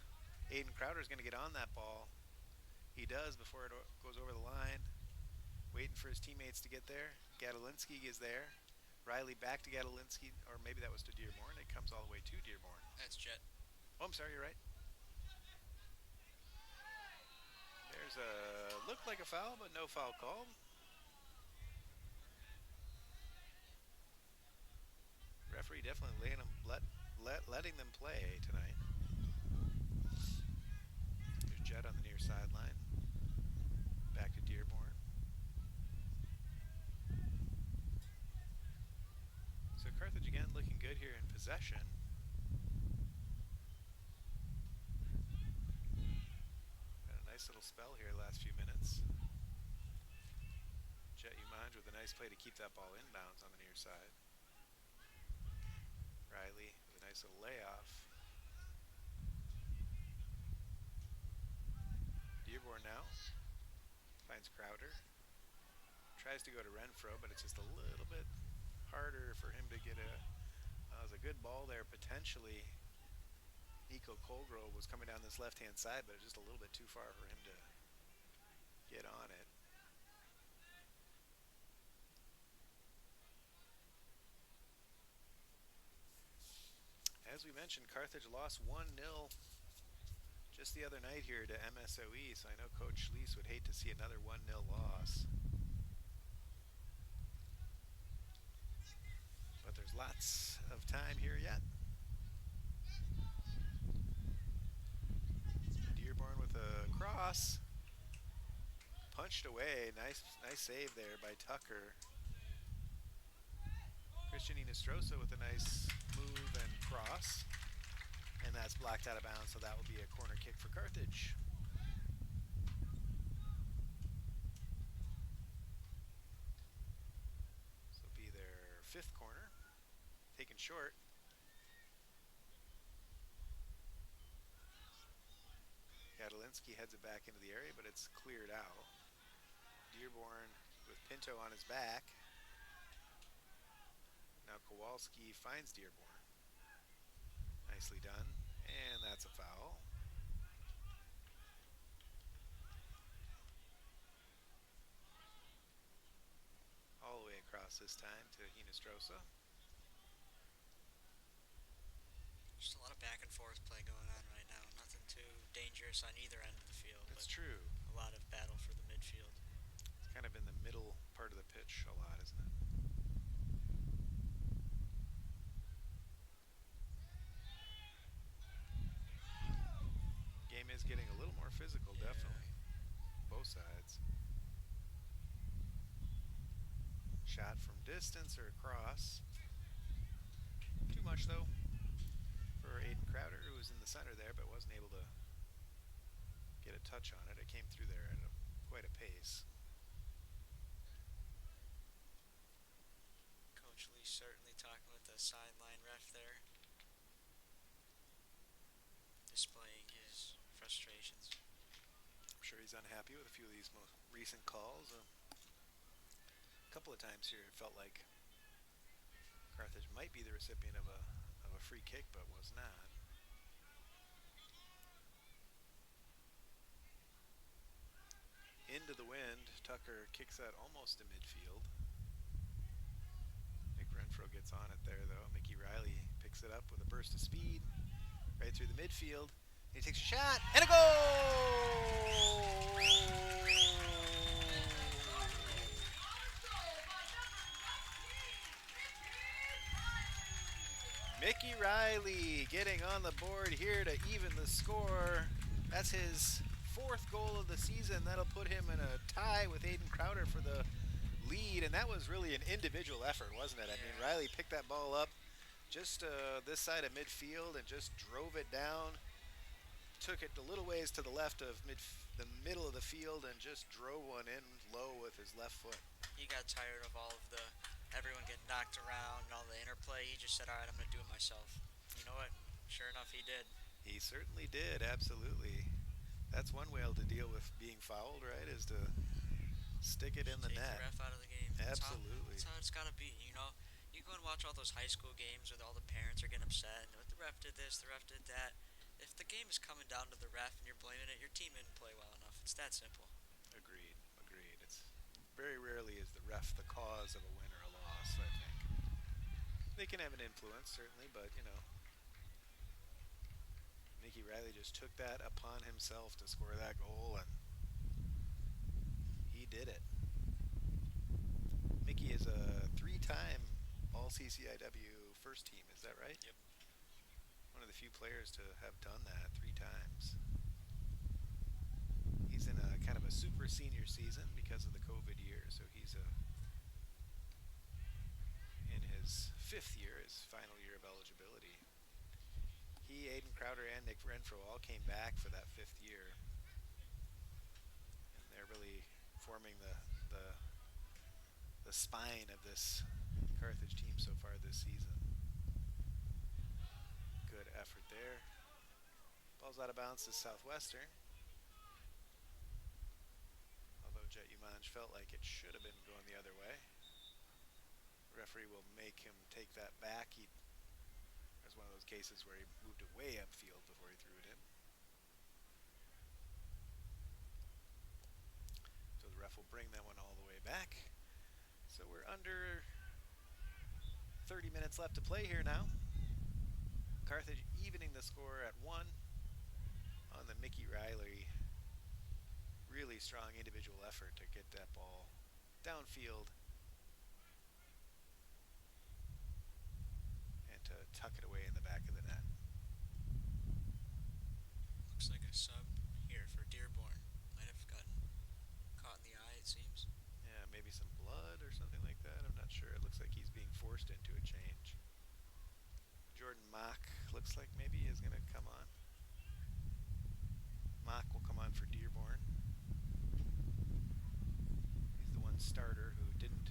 Aiden Crowder's going to get on that ball. He does before it goes over the line. Waiting for his teammates to get there. Gadolinsky is there. Riley back to Gadolinsky, or maybe that was to Dearborn. It comes all the way to Dearborn. That's Jet. Oh, I'm sorry, you're right. There's a looked like a foul, but no foul called. Referee definitely letting them play tonight. There's Jet on the near sideline. Back to Dearborn. So Carthage again looking good here in possession. Had a nice little spell here the last few minutes. Jet Umanj with a nice play to keep that ball inbounds on the near side. Riley with a nice little layoff. Dearborn now finds Crowder. Tries to go to Renfro, but it's just a little bit harder for him to get a... It was a good ball there, potentially. Nico Colgrove was coming down this left-hand side, but it's just a little bit too far for him to get on it. As we mentioned, Carthage lost 1-0 just the other night here to MSOE, so I know Coach Schließ would hate to see another 1-0 loss. But there's lots of time here yet. Dearborn with a cross. Punched away. Nice save there by Tucker. Christian Inestrosa with a nice move and cross. And that's blocked out of bounds, so that will be a corner kick for Carthage. This will be their 5th corner. Taken short. Gadolinsky heads it back into the area, but it's cleared out. Dearborn with Pinto on his back. Now Kowalski finds Dearborn. Nicely done, and that's a foul. All the way across this time to Inestrosa. Just a lot of back and forth play going on right now. Nothing too dangerous on either end of the field. That's true. A lot of battle for the midfield. It's kind of in the middle part of the pitch a lot, isn't it? game is getting a little more physical, definitely. Both sides. Shot from distance or across. Too much, though, for Aiden Crowder, who was in the center there but wasn't able to get a touch on it. It came through there at quite a pace. Coach Lee certainly talking with the sideline ref there, displaying his frustrations. I'm sure he's unhappy with a few of these most recent calls. A couple of times here it felt like Carthage might be the recipient of a free kick, but was not. Into the wind, Tucker kicks that almost to midfield. Nick Renfro gets on it there, though. Mickey Riley picks it up with a burst of speed right through the midfield. He takes a shot, and a goal! Mickey Riley getting on the board here to even the score. That's his 4th goal of the season. That'll put him in a tie with Aiden Crowder for the lead, and that was really an individual effort, wasn't it? I mean, Riley picked that ball up just this side of midfield and just drove it down, took it a little ways to the left of the middle of the field and just drove one in low with his left foot. He got tired of all of everyone getting knocked around and all the interplay. He just said, all right, I'm going to do it myself. You know what? Sure enough, he did. He certainly did, absolutely. That's one way to deal with being fouled, right, is to stick it in the net. Take the ref out of the game. Absolutely. That's how it's got to be, you know. You go and watch all those high school games where all the parents are getting upset and the ref did this, the ref did that. If the game is coming down to the ref and you're blaming it, your team didn't play well enough. It's that simple. Agreed. It's very rarely is the ref the cause of a win or a loss, I think. They can have an influence, certainly, but, you know, Mickey Riley just took that upon himself to score that goal, and he did it. Mickey is a 3-time All-CCIW first team, is that right? Yep. One of the few players to have done that 3 times. He's in a kind of a super senior season because of the COVID year, so he's in his 5th year, his final year of eligibility. He, Aiden Crowder, and Nick Renfro all came back for that 5th year, and they're really forming the spine of this Carthage team so far this season. Good effort there. Ball's out of bounds to Southwestern. Although Jet Umanj felt like it should have been going the other way. The referee will make him take that back. There's one of those cases where he moved it way upfield before he threw it in. So the ref will bring that one all the way back. So we're under 30 minutes left to play here now. Carthage evening the score at 1 on the Mickey Riley really strong individual effort to get that ball downfield and to tuck it away in the back of the net. Looks like a sub here for Dearborn. Might have gotten caught in the eye, it seems. Yeah, maybe some blood or something like that. I'm not sure. It looks like he's being forced into a change. Jordan Mock looks like maybe is going to come on. Mock will come on for Dearborn. He's the one starter who didn't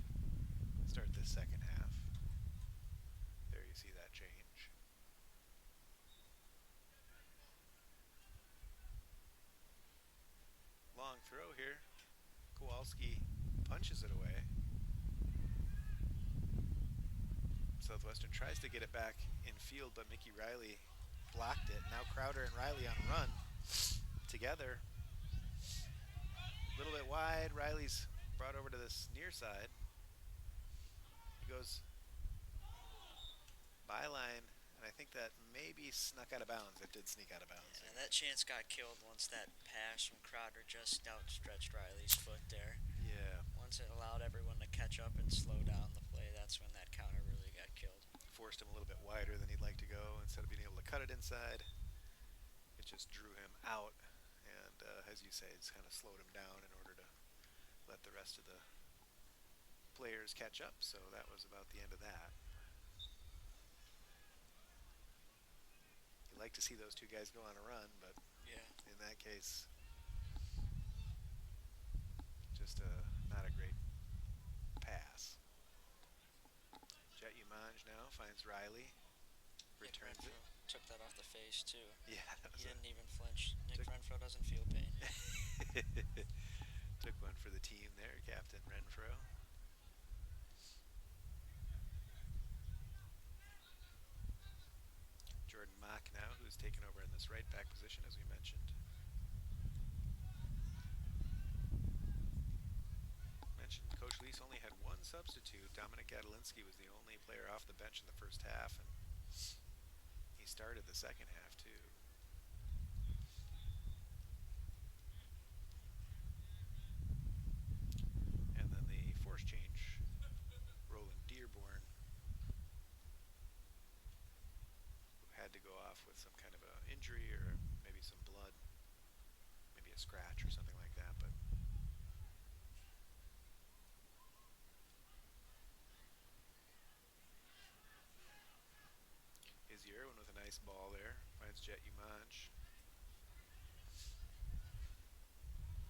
start the second half. There you see that change. Long throw here. Kowalski punches it away. Southwestern tries to get it back in field, but Mickey Riley blocked it. Now Crowder and Riley on a run together. A little bit wide. Riley's brought over to this near side. He goes byline, and I think that maybe snuck out of bounds. It did sneak out of bounds. Yeah, that chance got killed once that pass from Crowder just outstretched Riley's foot there. Yeah. Once it allowed everyone to catch up and slow down the play, that's when that counter really got killed. Forced him a little bit wider than he'd like to go. Instead of being able to cut it inside, it just drew him out. as you say, it's kind of slowed him down in order to let the rest of the players catch up. So that was about the end of that. You like to see those two guys go on a run, but Yeah. in that case, just not a great pass. Jet Umanj now finds Riley, returns it. Took that off the face too. Yeah, he didn't even flinch. Nick Renfro doesn't feel pain. Took one for the team there, Captain Renfro. Jordan Mock now, who's taken over in this right back position, as we mentioned. Mentioned Coach Leese only had one substitute. Dominic Gadolinsky was the only player off the bench in the first half, and he started the second half too. And then the force change, Roland Dearborn, who had to go off with some kind of an injury or maybe some blood, maybe a scratch or something like that, but Izzy Irwin with a nice ball there, finds Jet Umanj.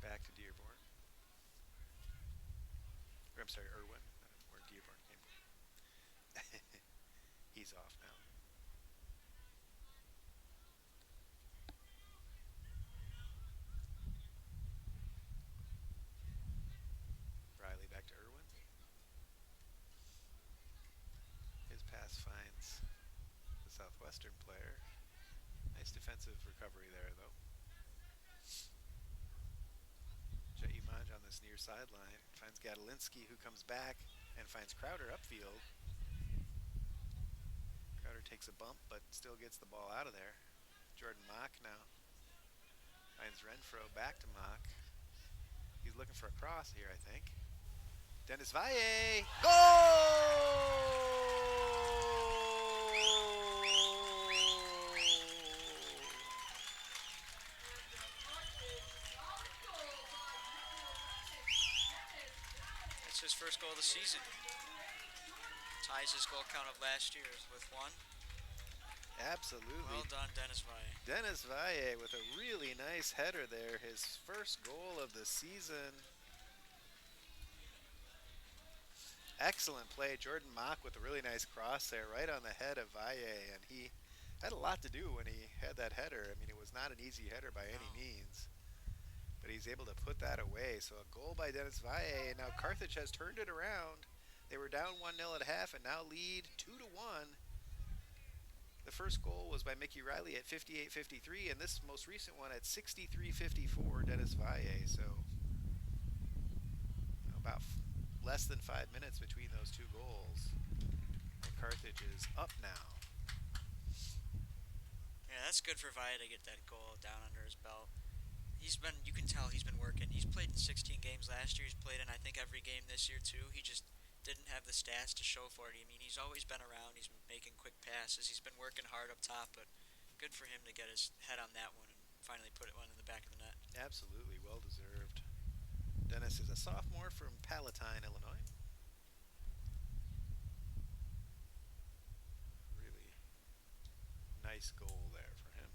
Back to Dearborn. Or I'm sorry, Irwin, where Dearborn came from. He's off now. Riley back to Irwin. His pass finds the Southwestern player. Nice defensive recovery there, though. Jet Umanj on this near sideline finds Gadolinsky, who comes back and finds Crowder upfield. Crowder takes a bump, but still gets the ball out of there. Jordan Mock now finds Renfro, back to Mock. He's looking for a cross here, I think. Dennis Valle, goal! That's his first goal of the season. Ties his goal count of last year's with one. Absolutely. Well done, Dennis Valle. Dennis Valle with a really nice header there. His first goal of the season. Excellent play. Jordan Mock with a really nice cross there right on the head of Valle. And he had a lot to do when he had that header. I mean, it was not an easy header by any means. But he's able to put that away. So a goal by Dennis Valle. And now Carthage has turned it around. They were down 1-0 at half and now lead 2-1. The first goal was by Mickey Riley at 58-53, and this most recent one at 63-54, Dennis Valle. So about less than 5 minutes between those two goals. And Carthage is up now. Yeah, that's good for Valle to get that goal down under his belt. You can tell he's been working. He's played in 16 games last year. He's played in, I think, every game this year, too. He just didn't have the stats to show for it. I mean, he's always been around. He's making quick passes. He's been working hard up top, but good for him to get his head on that one and finally put one in the back of the net. Absolutely, well deserved. Dennis is a sophomore from Palatine, Illinois. Really nice goal there for him.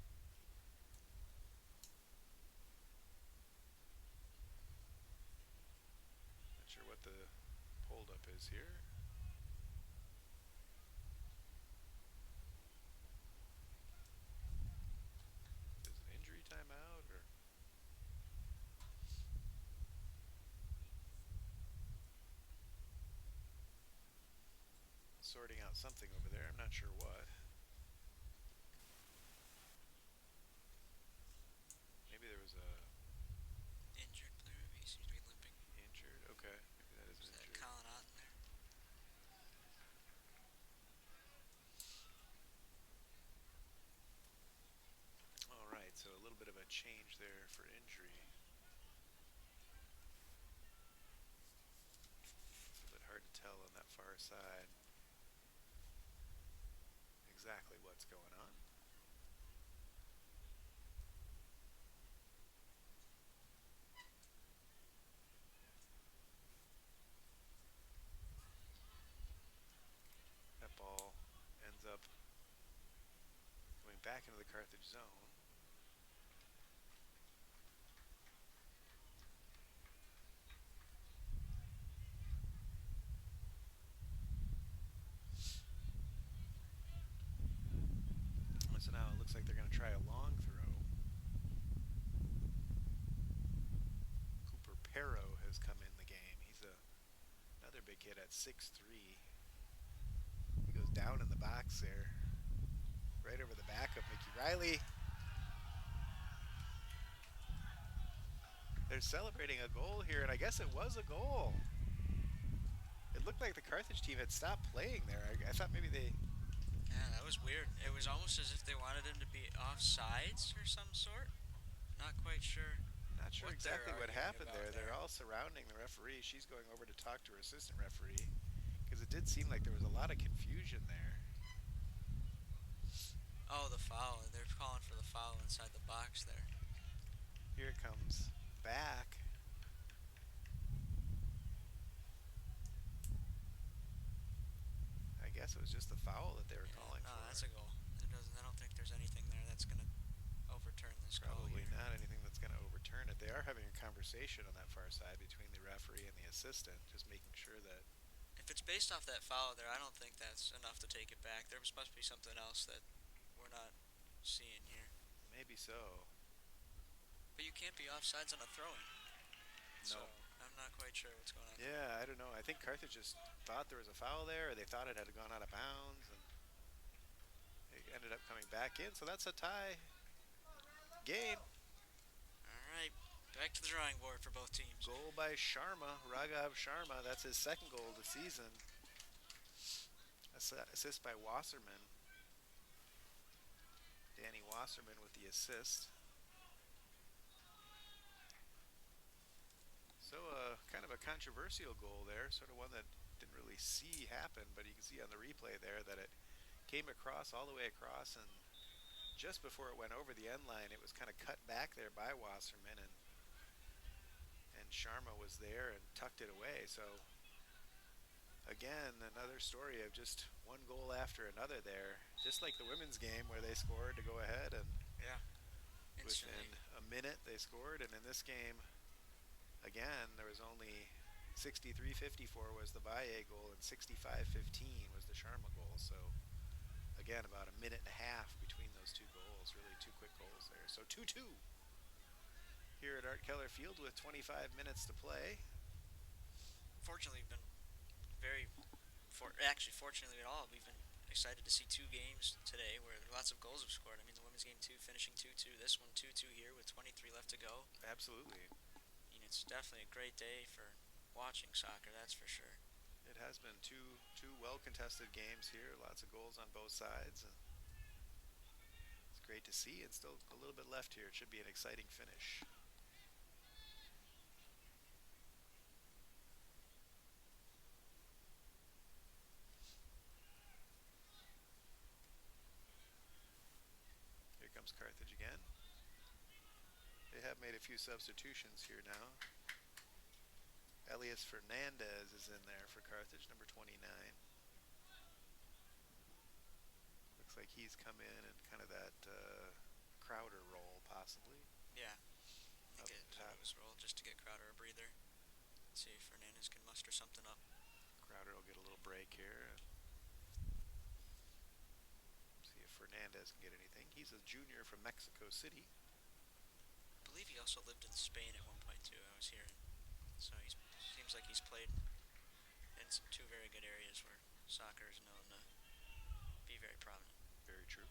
Not sure what the holdup is here. Is it injury timeout or? Sorting out something over there. I'm not sure what. Maybe there was a injured player. He seems to be limping. Injured. Okay, maybe that is an injury. Colin Otten there. All right, so a little bit of a change there for injury. A little bit hard to tell on that far side exactly what's going on. back into the Carthage zone. So now it looks like they're going to try a long throw. Cooper Perro has come in the game. He's another big kid at 6'3". He goes down in the box there, right over the back of Mickey Riley. They're celebrating a goal here, and I guess it was a goal. It looked like the Carthage team had stopped playing there. I thought maybe they... Yeah, that was weird. It was almost as if they wanted him to be offsides or some sort. Not quite sure. Not sure exactly what happened there. They're They're all surrounding the referee. She's going over to talk to her assistant referee because it did seem like there was a lot of confusion there. Oh, the foul. They're calling for the foul inside the box there. Here it comes back. I guess it was just the foul that they were calling for. No, that's a goal. I don't think there's anything there that's going to overturn this goal. Probably not anything that's going to overturn it. They are having a conversation on that far side between the referee and the assistant, just making sure that... If it's based off that foul there, I don't think that's enough to take it back. There must be something else that we're not seeing here. Maybe so. But you can't be offsides on a throw-in. No. So I'm not quite sure what's going on. Yeah, I don't know. I think Carthage just thought there was a foul there, or they thought it had gone out of bounds, and it ended up coming back in. So that's a tie game. All right, back to the drawing board for both teams. Goal by Sharma, Raghav Sharma. That's his second goal of the season. Assist by Wasserman. Danny Wasserman with the assist. So kind of a controversial goal there, sort of one that didn't really see happen, but you can see on the replay there that it came across all the way across, and just before it went over the end line, it was kind of cut back there by Wasserman, and Sharma was there and tucked it away. So again, another story of just one goal after another there, just like the women's game where they scored to go ahead, and yeah, within a minute they scored. And in this game, again, there was only 63-54 was the Valle goal, and 65-15 was the Sharma goal. So again, about a minute and a half between those two goals. Really two quick goals there. So 2-2 here at Art Keller Field with 25 minutes to play. Fortunately, we've been fortunately at all, we've been excited to see two games today where lots of goals have scored. I mean, the women's game 2 finishing 2-2, this one 2-2 here with 23 left to go. Absolutely. I mean, it's definitely a great day for watching soccer, that's for sure. It has been two well-contested games here, lots of goals on both sides. And it's great to see, and still a little bit left here. It should be an exciting finish. Here comes Carthage again. They have made a few substitutions here now. Elias Fernandez is in there for Carthage, number 29. Looks like he's come in kind of that Crowder role, possibly. Yeah, I think it was role just to get Crowder a breather. Let's see if Fernandez can muster something up. Crowder will get a little break here. See if Fernandez can get anything. He's a junior from Mexico City. I believe he also lived in Spain at one point too, I was hearing. So he seems like he's played in some two very good areas where soccer is known to be very prominent. Very true.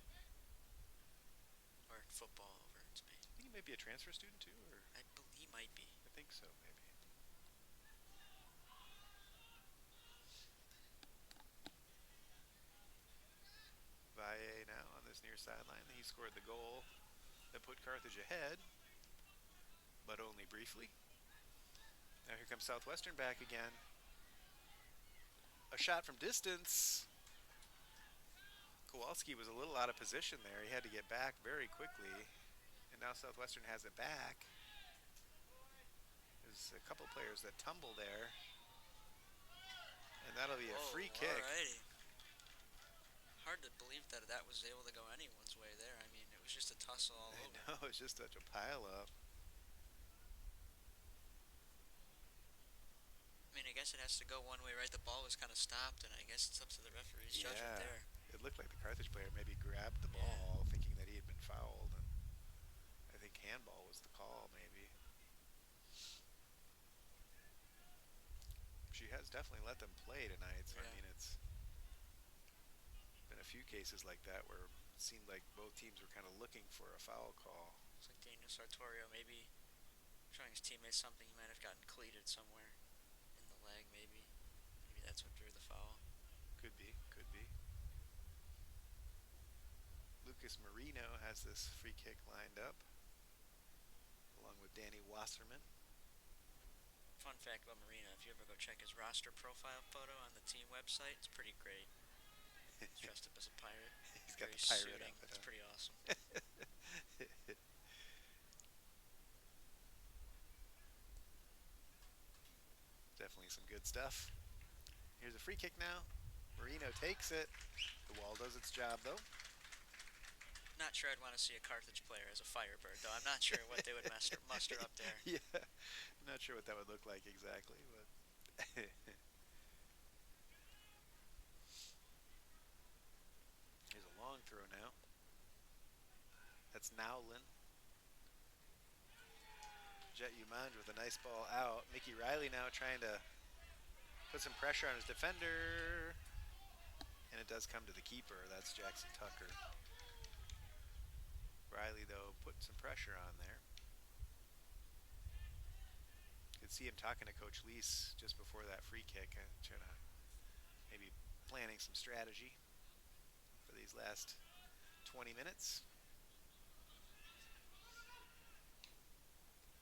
Or football over in Spain. I think he might be a transfer student too, or I believe he might be. I think so, maybe. Valle now on this near sideline. He scored the goal that put Carthage ahead, but only briefly. Now here comes Southwestern back again. A shot from distance. Kowalski was a little out of position there. He had to get back very quickly. And now Southwestern has it back. There's a couple players that tumble there. And that'll be a free kick. Alrighty. hard to believe that that was able to go anyone's way there. I mean, it was just a tussle all I over. know, it's just such a pile up. I mean, I guess it has to go one way, right? The ball was kind of stopped, and I guess it's up to the referee's judgment there. It looked like the Carthage player maybe grabbed the ball thinking that he had been fouled, and I think handball was the call, maybe. She has definitely let them play tonight, so I mean, it's been a few cases like that where it seemed like both teams were kind of looking for a foul call. It's like Daniel Sartorio maybe showing his teammates something he might have gotten cleated somewhere in the leg, maybe. Maybe that's what drew the foul. Could be, could be. Lucas Marino has this free kick lined up, along with Danny Wasserman. Fun fact about Marino, if you ever go check his roster profile photo on the team website, it's pretty great. He's dressed up as a pirate. He's got the pirate suiting. outfit. It's pretty awesome. Definitely some good stuff. Here's a free kick now. Marino takes it. The wall does its job, though. Not sure I'd want to see a Carthage player as a Firebird, though. I'm not sure what they would muster up there. Yeah, not sure what that would look like exactly, but here's a long throw now. That's Nowlin. Jet Umanj with a nice ball out. Mickey Riley now trying to put some pressure on his defender, and it does come to the keeper. That's Jackson Tucker. Riley, though, putting some pressure on there. You could see him talking to Coach Leese just before that free kick, trying to maybe planning some strategy for these last 20 minutes.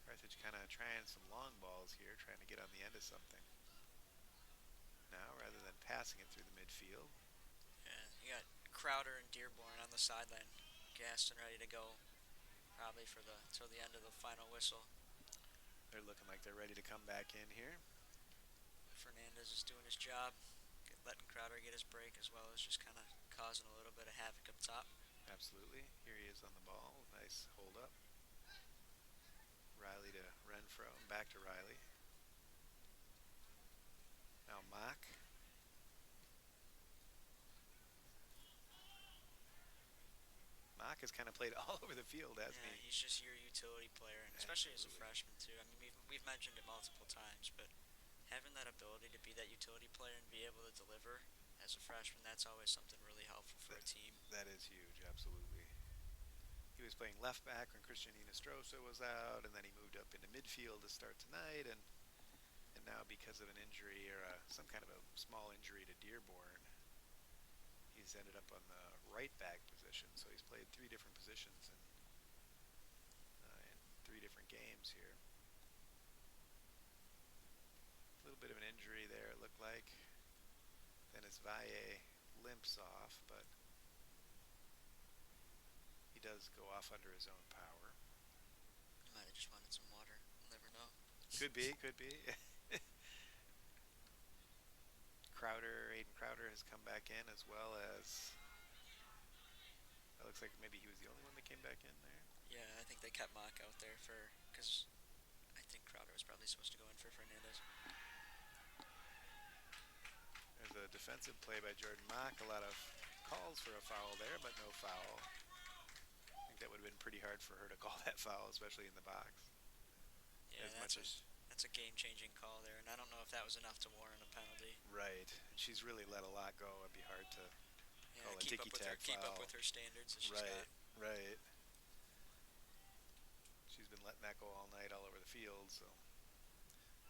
Carthage kind of trying some long balls here, trying to get on the end of something. Now, rather than passing it through the midfield. Yeah, you got Crowder and Dearborn on the sideline, gassed and ready to go, probably for till the end of the final whistle. They're looking like they're ready to come back in here. Fernandez is doing his job, letting Crowder get his break, as well as just kind of causing a little bit of havoc up top. Absolutely. Here he is on the ball. Nice hold up. Riley to Renfro. Back to Riley. Now Mock. Mock has kind of played all over the field, hasn't he? He's just your utility player, and especially as a freshman too. I mean, we've mentioned it multiple times, but having that ability to be that utility player and be able to deliver as a freshman, that's always something really helpful for a team. That is huge, absolutely. He was playing left back when Christian Inestrosa was out, and then he moved up into midfield to start tonight, and now because of an injury or some kind of a small injury to Dearborn, he's ended up on the right back position. So he's played 3 different positions in 3 different games here. A little bit of an injury there, it looked like. Dennis Valle limps off, but he does go off under his own power. He might have just wanted some water. You'll never know. Could be, could be. Aiden Crowder has come back in, as well as, it looks like maybe he was the only one that came back in there. Yeah, I think they kept Mock out there because I think Crowder was probably supposed to go in for Fernandez. There's a defensive play by Jordan Mock. A lot of calls for a foul there, but no foul. I think that would have been pretty hard for her to call that foul, especially in the box. Yeah, that's a game-changing call there, and I don't know if that was enough to warrant a penalty. Right. She's really let a lot go. It'd be hard to call a ticky-tack foul. Keep up with her standards that she's got. Right. She's been letting that go all night, all over the field. So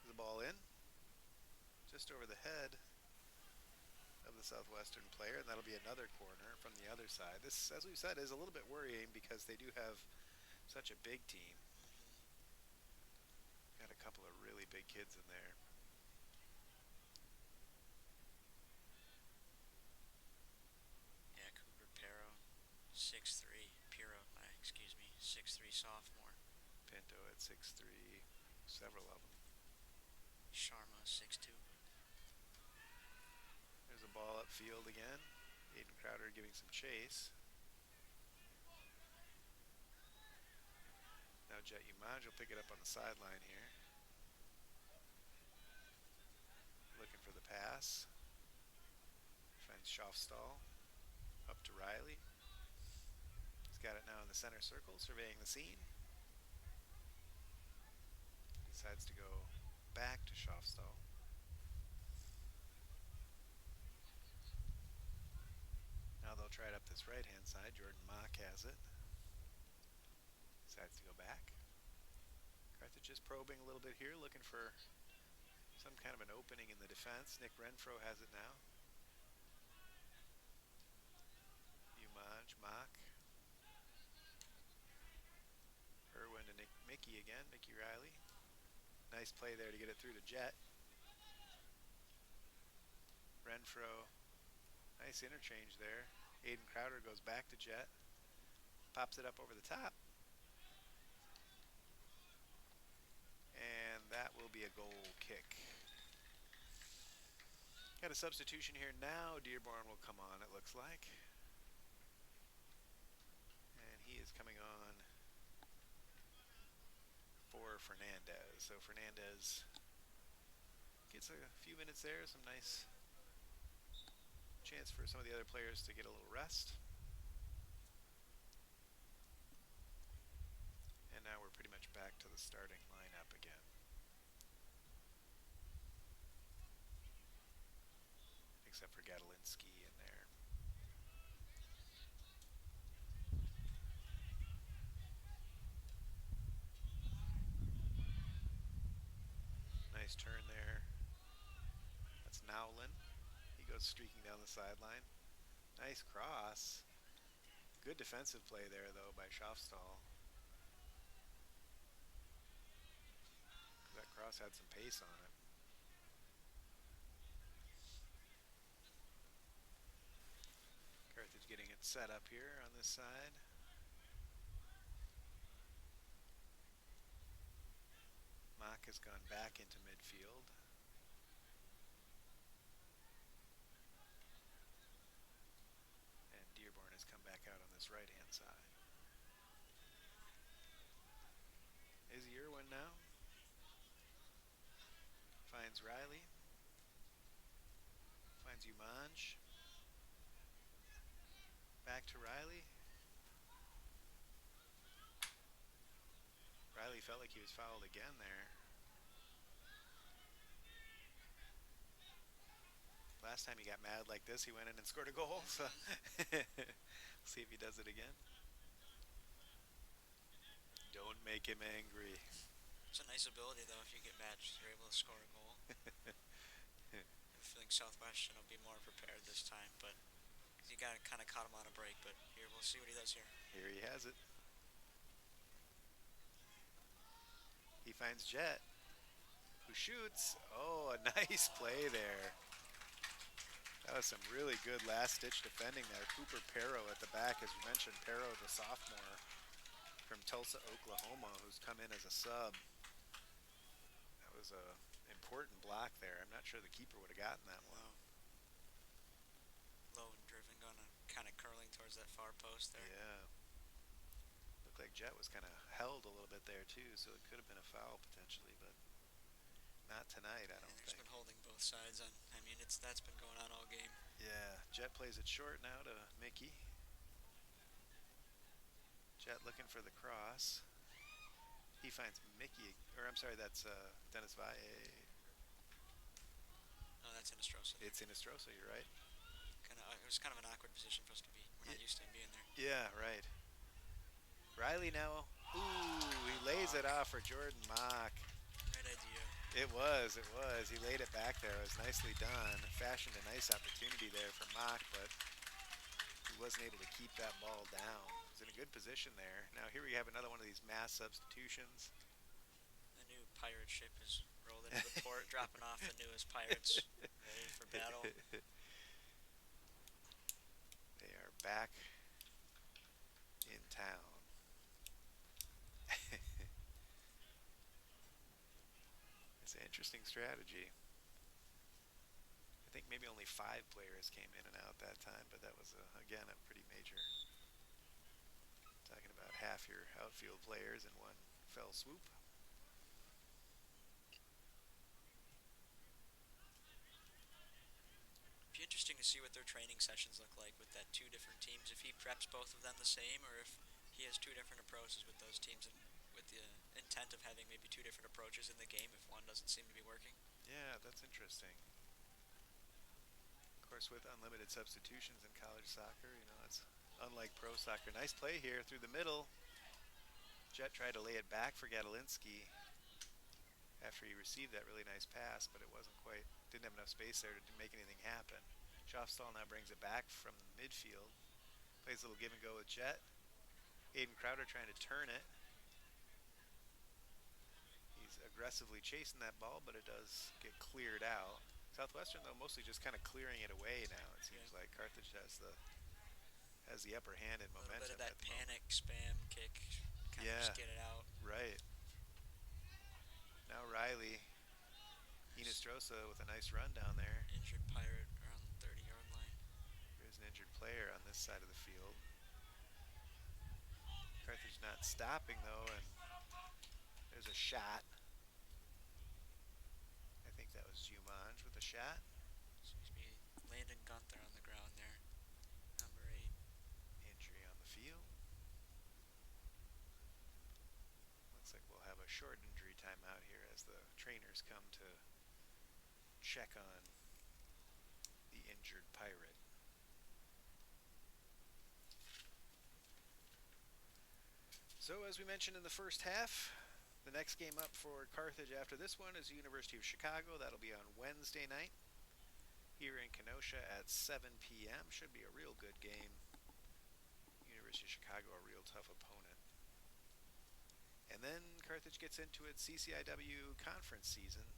the ball in, just over the head of the Southwestern player, and that'll be another corner from the other side. This, as we've said, is a little bit worrying because they do have such a big team. Got a couple of really big kids in there. Yeah, Cooper Pero, 6'3". Pero, excuse me, 6'3" sophomore. Pinto at 6'3", several of them. Sharma, 6'2". There's a ball upfield again. Aiden Crowder giving some chase. Now Jet Umaj will pick it up on the sideline here. Looking for the pass. Finds Schaufstall. Up to Riley. He's got it now in the center circle, surveying the scene. Decides to go back to Schaufstall. Now they'll try it up this right-hand side. Jordan Mock has it. Decides to go back. Carthage is probing a little bit here, looking for some kind of an opening in the defense. Nick Renfro has it now. Umaj, Mock. Irwin to Mickey again, Mickey Riley. Nice play there to get it through to Jet. Renfro, nice interchange there. Aiden Crowder goes back to Jet. Pops it up over the top. And that will be a goal kick. Got a substitution here now. Dearborn will come on, it looks like. And he is coming on for Fernandez. So Fernandez gets a few minutes there. Some nice chance for some of the other players to get a little rest. And now we're pretty much back to the starting lineup again. Except for Gadolinsky in there. Nice turn there. That's Nowlin. He goes streaking down the sideline. Nice cross. Good defensive play there, though, by Schaufstall. That cross had some pace on it. Carthage getting it set up here on this side. Mock has gone back into midfield. And Dearborn has come back out on this right-hand side. Izzy Irwin now. Finds Riley. Finds Umaj. Back to Riley. Riley felt like he was fouled again there. Last time he got mad like this, he went in and scored a goal. So see if he does it again. Don't make him angry. It's a nice ability, though, if you get mad, you're able to score a goal. I think Southwestern will be more prepared this time, but you got to kind of caught him on a break. But here, we'll see what he does here. Here he has it. He finds Jet, who shoots. Oh, a nice play there. That was some really good last-ditch defending there. Cooper Perro at the back, as you mentioned. Perro, the sophomore from Tulsa, Oklahoma, who's come in as a sub. That was a important block there. I'm not sure the keeper would have gotten that one. Low and driven, going kind of curling towards that far post there. Yeah. Looked like Jet was kind of held a little bit there too, so it could have been a foul potentially, but not tonight, I don't think. There's been holding both sides on. I mean, that's been going on all game. Yeah, Jet plays it short now to Mickey. Jet looking for the cross. He finds Mickey, or I'm sorry, that's Dennis Valle. No, that's Inestrosa. It's Inestrosa, you're right. It was kind of an awkward position for us to be. We're not used to him being there. Yeah, right. Riley now. Ooh, he lays it off for Jordan Mock. Great idea. It was. He laid it back there. It was nicely done. Fashioned a nice opportunity there for Mock, but he wasn't able to keep that ball down. He was in a good position there. Now here we have another one of these mass substitutions. The new pirate ship is rolled into the port, dropping off the newest pirates ready for battle. They are back in town. It's an interesting strategy. I think maybe only 5 players came in and out that time, but that was, again, a pretty major. Talking about half your outfield players in one fell swoop. Be interesting to see what their training sessions look like with that 2 different teams. If he preps both of them the same, or if he has 2 different approaches with those teams, and with the intent of having maybe 2 different approaches in the game if one doesn't seem to be working. Yeah, that's interesting. Of course, with unlimited substitutions in college soccer, it's unlike pro soccer. Nice play here through the middle. Jet tried to lay it back for Gadolinsky after he received that really nice pass, but it didn't have enough space there to make anything happen. Schaufstall now brings it back from midfield. Plays a little give and go with Jet. Aiden Crowder trying to turn it. He's aggressively chasing that ball, but it does get cleared out. Southwestern, though, mostly just kind of clearing it away now. It seems like Carthage has the upper hand in momentum. A little bit of that panic spam kick, kind of just get it out. Right. Now Riley, Inestrosa with a nice run down there. Injured Pirate around the 30-yard line. There's an injured player on this side of the field. Carthage not stopping, though, and there's a shot. I think that was Jumanj with a shot. Excuse me, Landon Gunther on the ground there, number 8. Injury on the field. Looks like we'll have a short injury timeout here as the trainers come to check on the injured Pirate. So, as we mentioned in the first half, the next game up for Carthage after this one is the University of Chicago. That'll be on Wednesday night here in Kenosha at 7 p.m. Should be a real good game. University of Chicago, a real tough opponent. And then Carthage gets into its CCIW conference season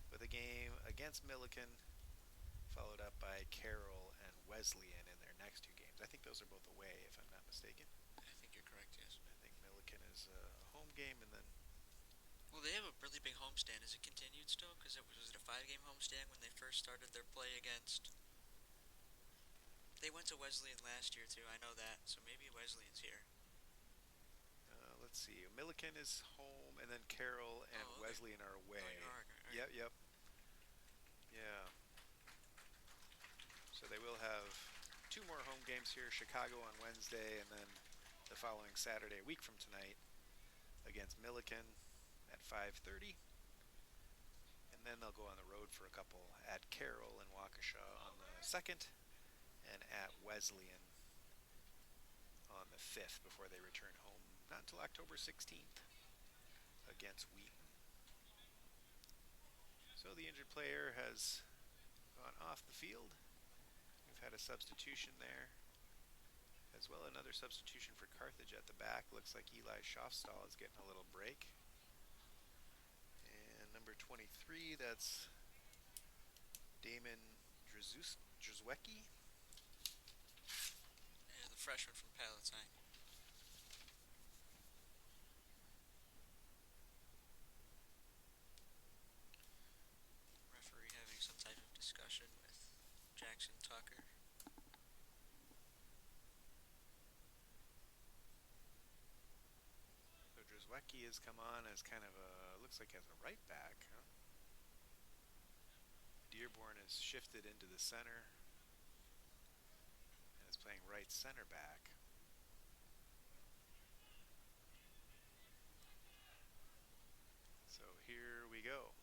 with a game against Milliken, followed up by Carroll and Wesleyan in their next 2 games. I think those are both away, if I'm not mistaken. I think you're correct, yes. I think Milliken is a home game, and then... Well, they have a really big homestand. Is it continued still? Because was it a 5-game homestand when they first started their play against... They went to Wesleyan last year, too. I know that. So maybe Wesleyan's here. Let's see. Milliken is home, and then Carroll and Wesleyan are away. Yep. Yeah. So they will have 2 more home games here. Chicago on Wednesday, and then the following Saturday, a week from tonight, against Milliken at 5:30. And then they'll go on the road for a couple at Carroll and Waukesha on the 2nd, and at Wesleyan on the 5th before they return home. Not until October 16th against Wheaton. So the injured player has gone off the field. We've had a substitution there. As well, another substitution for Carthage at the back. Looks like Eli Schaufstall is getting a little break. And number 23, that's Damon Drzewecki. Yeah, the freshman from Palatine. Referee having some type of discussion with Jackson Tucker. So Drzewecki has come on as kind of looks like as a right back, huh? Dearborn has shifted into the center and is playing right center back. So here we go.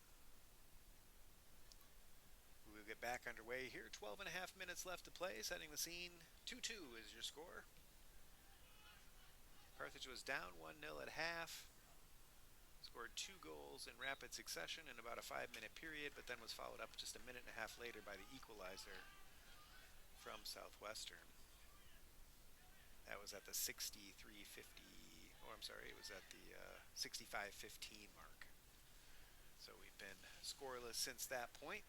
We'll get back underway here. 12 and a half minutes left to play. Setting the scene. 2-2 is your score. Carthage was down 1-0 at half. Scored 2 goals in rapid succession in about a 5-minute period, but then was followed up just a minute and a half later by the equalizer from Southwestern. That was at the it was at the 65-15 mark. So we've been scoreless since that point.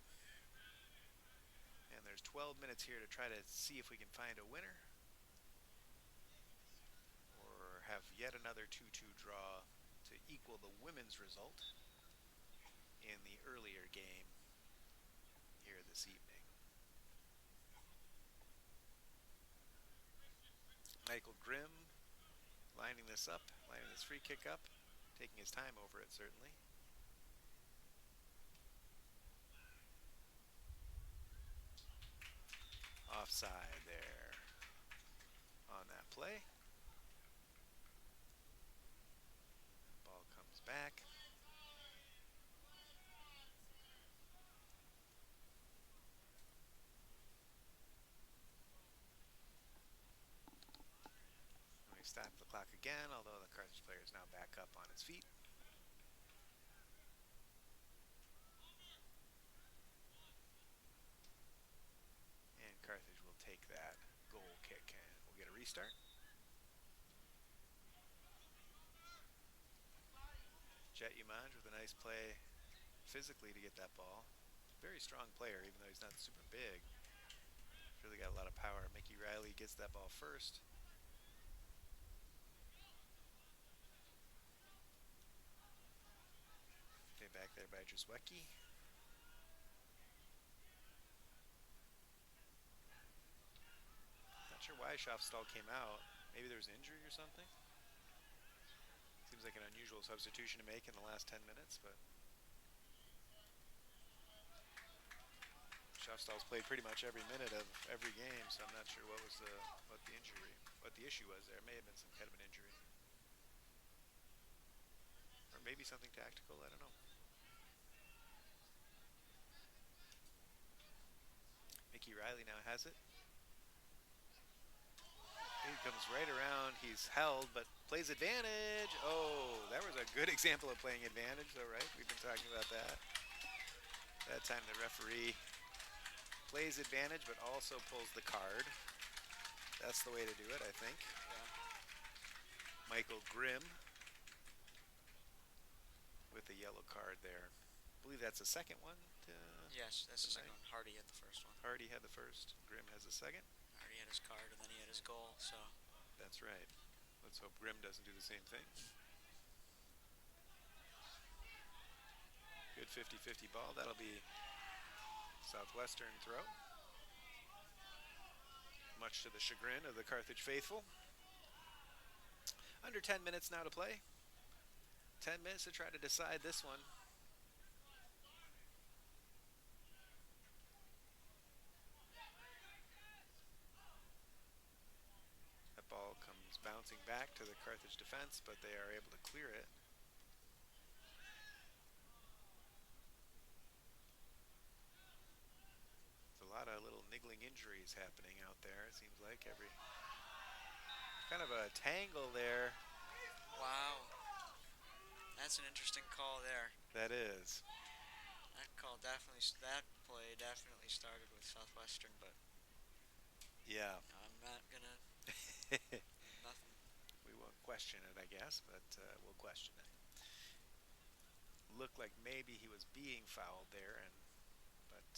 And there's 12 minutes here to try to see if we can find a winner or have yet another 2-2 draw to equal the women's result in the earlier game here this evening. Michael Grimm lining this free kick up, taking his time over it certainly. Offside there on that play. Ball comes back. And we stop the clock again, although the Carthage player is now back up on his feet. And Carthage will take that goal kick and we'll get a restart. Jet Umanj with a nice play physically to get that ball. Very strong player, even though he's not super big. Really got a lot of power. Mickey Riley gets that ball first. Okay, back there by Drzewecki. Not sure why Schafstall came out. Maybe there was an injury or something. Seems like an unusual substitution to make in the last 10 minutes, but Schafstall's played pretty much every minute of every game, so I'm not sure what the issue was there. May have been some kind of an injury. Or maybe something tactical, I don't know. Mickey Riley now has it. He comes right around, he's held, but plays advantage. Oh, that was a good example of playing advantage, though, right? We've been talking about that. That time the referee plays advantage, but also pulls the card. That's the way to do it, I think. Yeah. Michael Grimm with the yellow card there. I believe that's the second one. Yes, that's the second one. Hardy had the first one. Hardy had the first. Grimm has the second. Hardy had his card, and then he had his goal, so. That's right. Let's hope Grimm doesn't do the same thing. Good 50-50 ball. That'll be Southwestern throw. Much to the chagrin of the Carthage faithful. Under 10 minutes now to play. 10 minutes to try to decide this one. That ball comes bouncing back to the Carthage defense, but they are able to clear it. There's a lot of little niggling injuries happening out there, it seems like. Kind of a tangle there. Wow. That's an interesting call there. That is. That play definitely started with Southwestern, but yeah, I'm not gonna. Nothing. We won't question it, I guess, but we'll question it. Looked like maybe he was being fouled there, but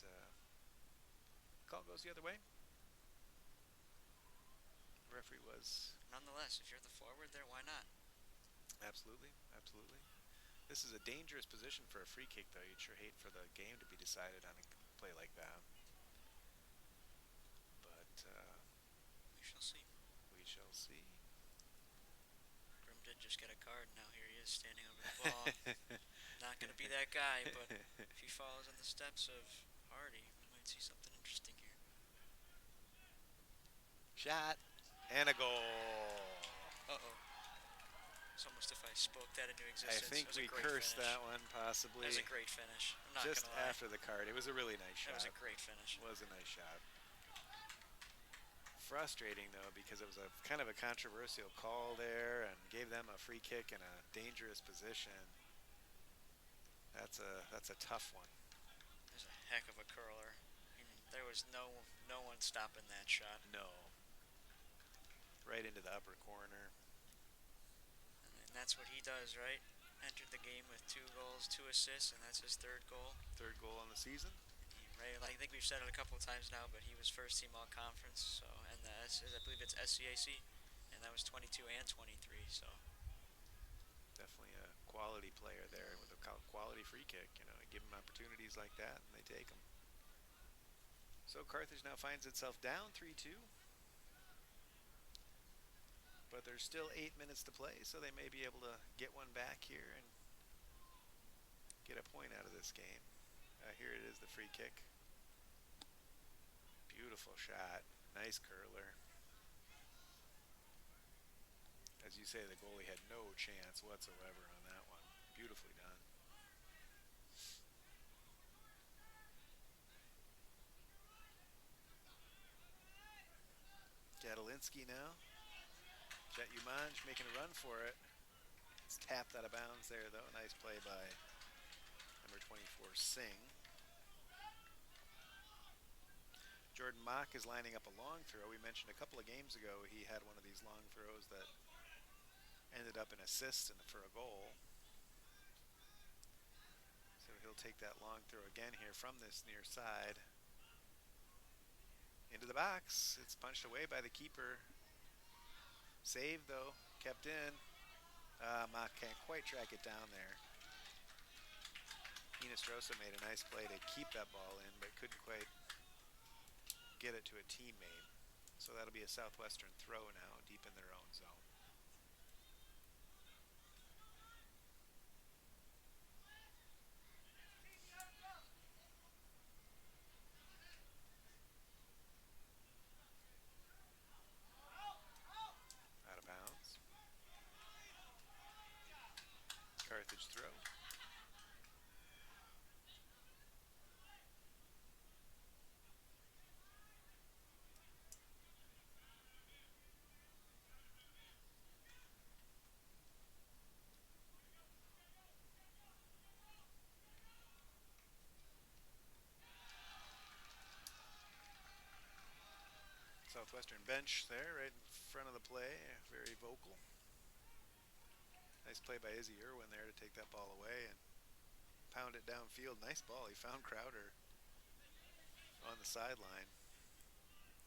call goes the other way. The referee was. Nonetheless, if you're the forward there, why not? Absolutely, absolutely. This is a dangerous position for a free kick, though. You'd sure hate for the game to be decided on a play like that. But we shall see. We shall see. Grimm did just get a card. Now here he is standing over the ball. Not going to be that guy, but if he follows in the steps of Hardy, we might see something interesting here. Shot and a goal. Uh-oh. It's almost if I spoke that into existence. I think we cursed that one, possibly. That was a great finish. I'm not just gonna lie. after the card. It was a really nice shot. That was a great finish. It was a nice shot. Frustrating, though, because it was a kind of a controversial call there and gave them a free kick in a dangerous position. That's a tough one. There's a heck of a curler. I mean, there was no one stopping that shot. No. Right into the upper corner. And that's what he does, right? Entered the game with 2 goals, 2 assists, and that's his 3rd goal. 3rd goal on the season. Right, I think we've said it a couple of times now, but he was first team all conference. So, and I believe it's SCAC, and that was 22 and 23. So, definitely a quality player there with a quality free kick. You know, give him opportunities like that, and they take them. So Carthage now finds itself down 3-2. But there's still 8 minutes to play, so they may be able to get one back here and get a point out of this game. Here it is, the free kick. Beautiful shot. Nice curler. As you say, the goalie had no chance whatsoever on that one. Beautifully done. Gadolinsky now. Jet Umanj making a run for it. It's tapped out of bounds there, though. Nice play by number 24, Singh. Jordan Mock is lining up a long throw. We mentioned a couple of games ago he had one of these long throws that ended up an assist for a goal. So he'll take that long throw again here from this near side. Into the box. It's punched away by the keeper. Saved, though. Kept in. Mock can't quite track it down there. Hinostrosa made a nice play to keep that ball in, but couldn't quite get it to a teammate. So that'll be a Southwestern throw now, deep in their own zone. Out of bounds. Carthage throw. Southwestern bench there, right in front of the play, very vocal. Nice play by Izzy Irwin there to take that ball away and pound it downfield. Nice ball. He found Crowder on the sideline.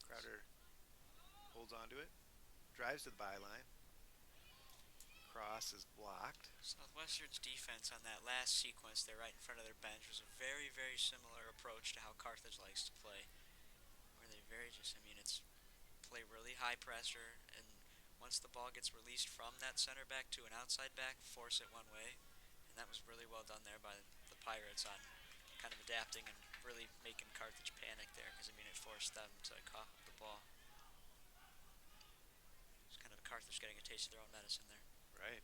Crowder holds onto it, drives to the byline. Cross is blocked. Southwestern's defense on that last sequence there right in front of their bench was a very, very similar approach to how Carthage likes to play. Where they it's play really high pressure, and once the ball gets released from that center back to an outside back, force it one way. And that was really well done there by the Pirates on kind of adapting and really making Carthage panic there, because it forced them to cough up the ball. It's kind of Carthage getting a taste of their own medicine there. Right.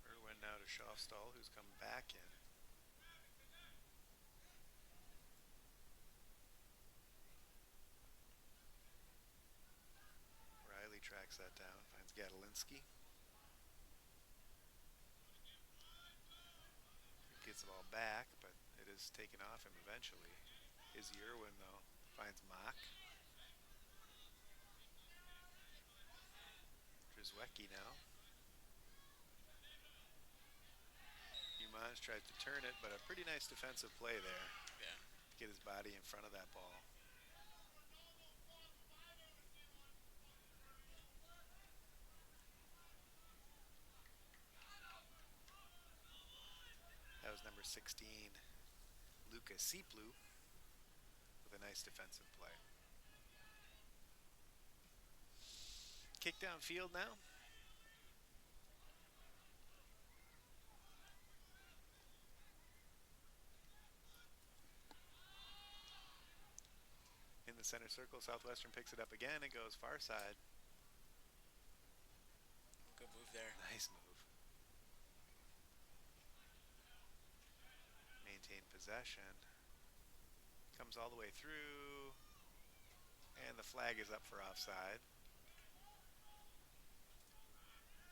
Irwin now to Schofstall, who's come back in. Riley tracks that down, finds Gadolinsky. Gets the ball back, but it is taken off him eventually. Izzy Irwin, though, finds Mock. Drzwecki now. Umanj tries to turn it, but a pretty nice defensive play there. Yeah. Get his body in front of that ball. That was number 16, Luca Seeplu, with a nice defensive play. Kick downfield now. In the center circle, Southwestern picks it up again and goes far side. Good move there. Nice move. Maintain possession. Comes all the way through. And the flag is up for offside.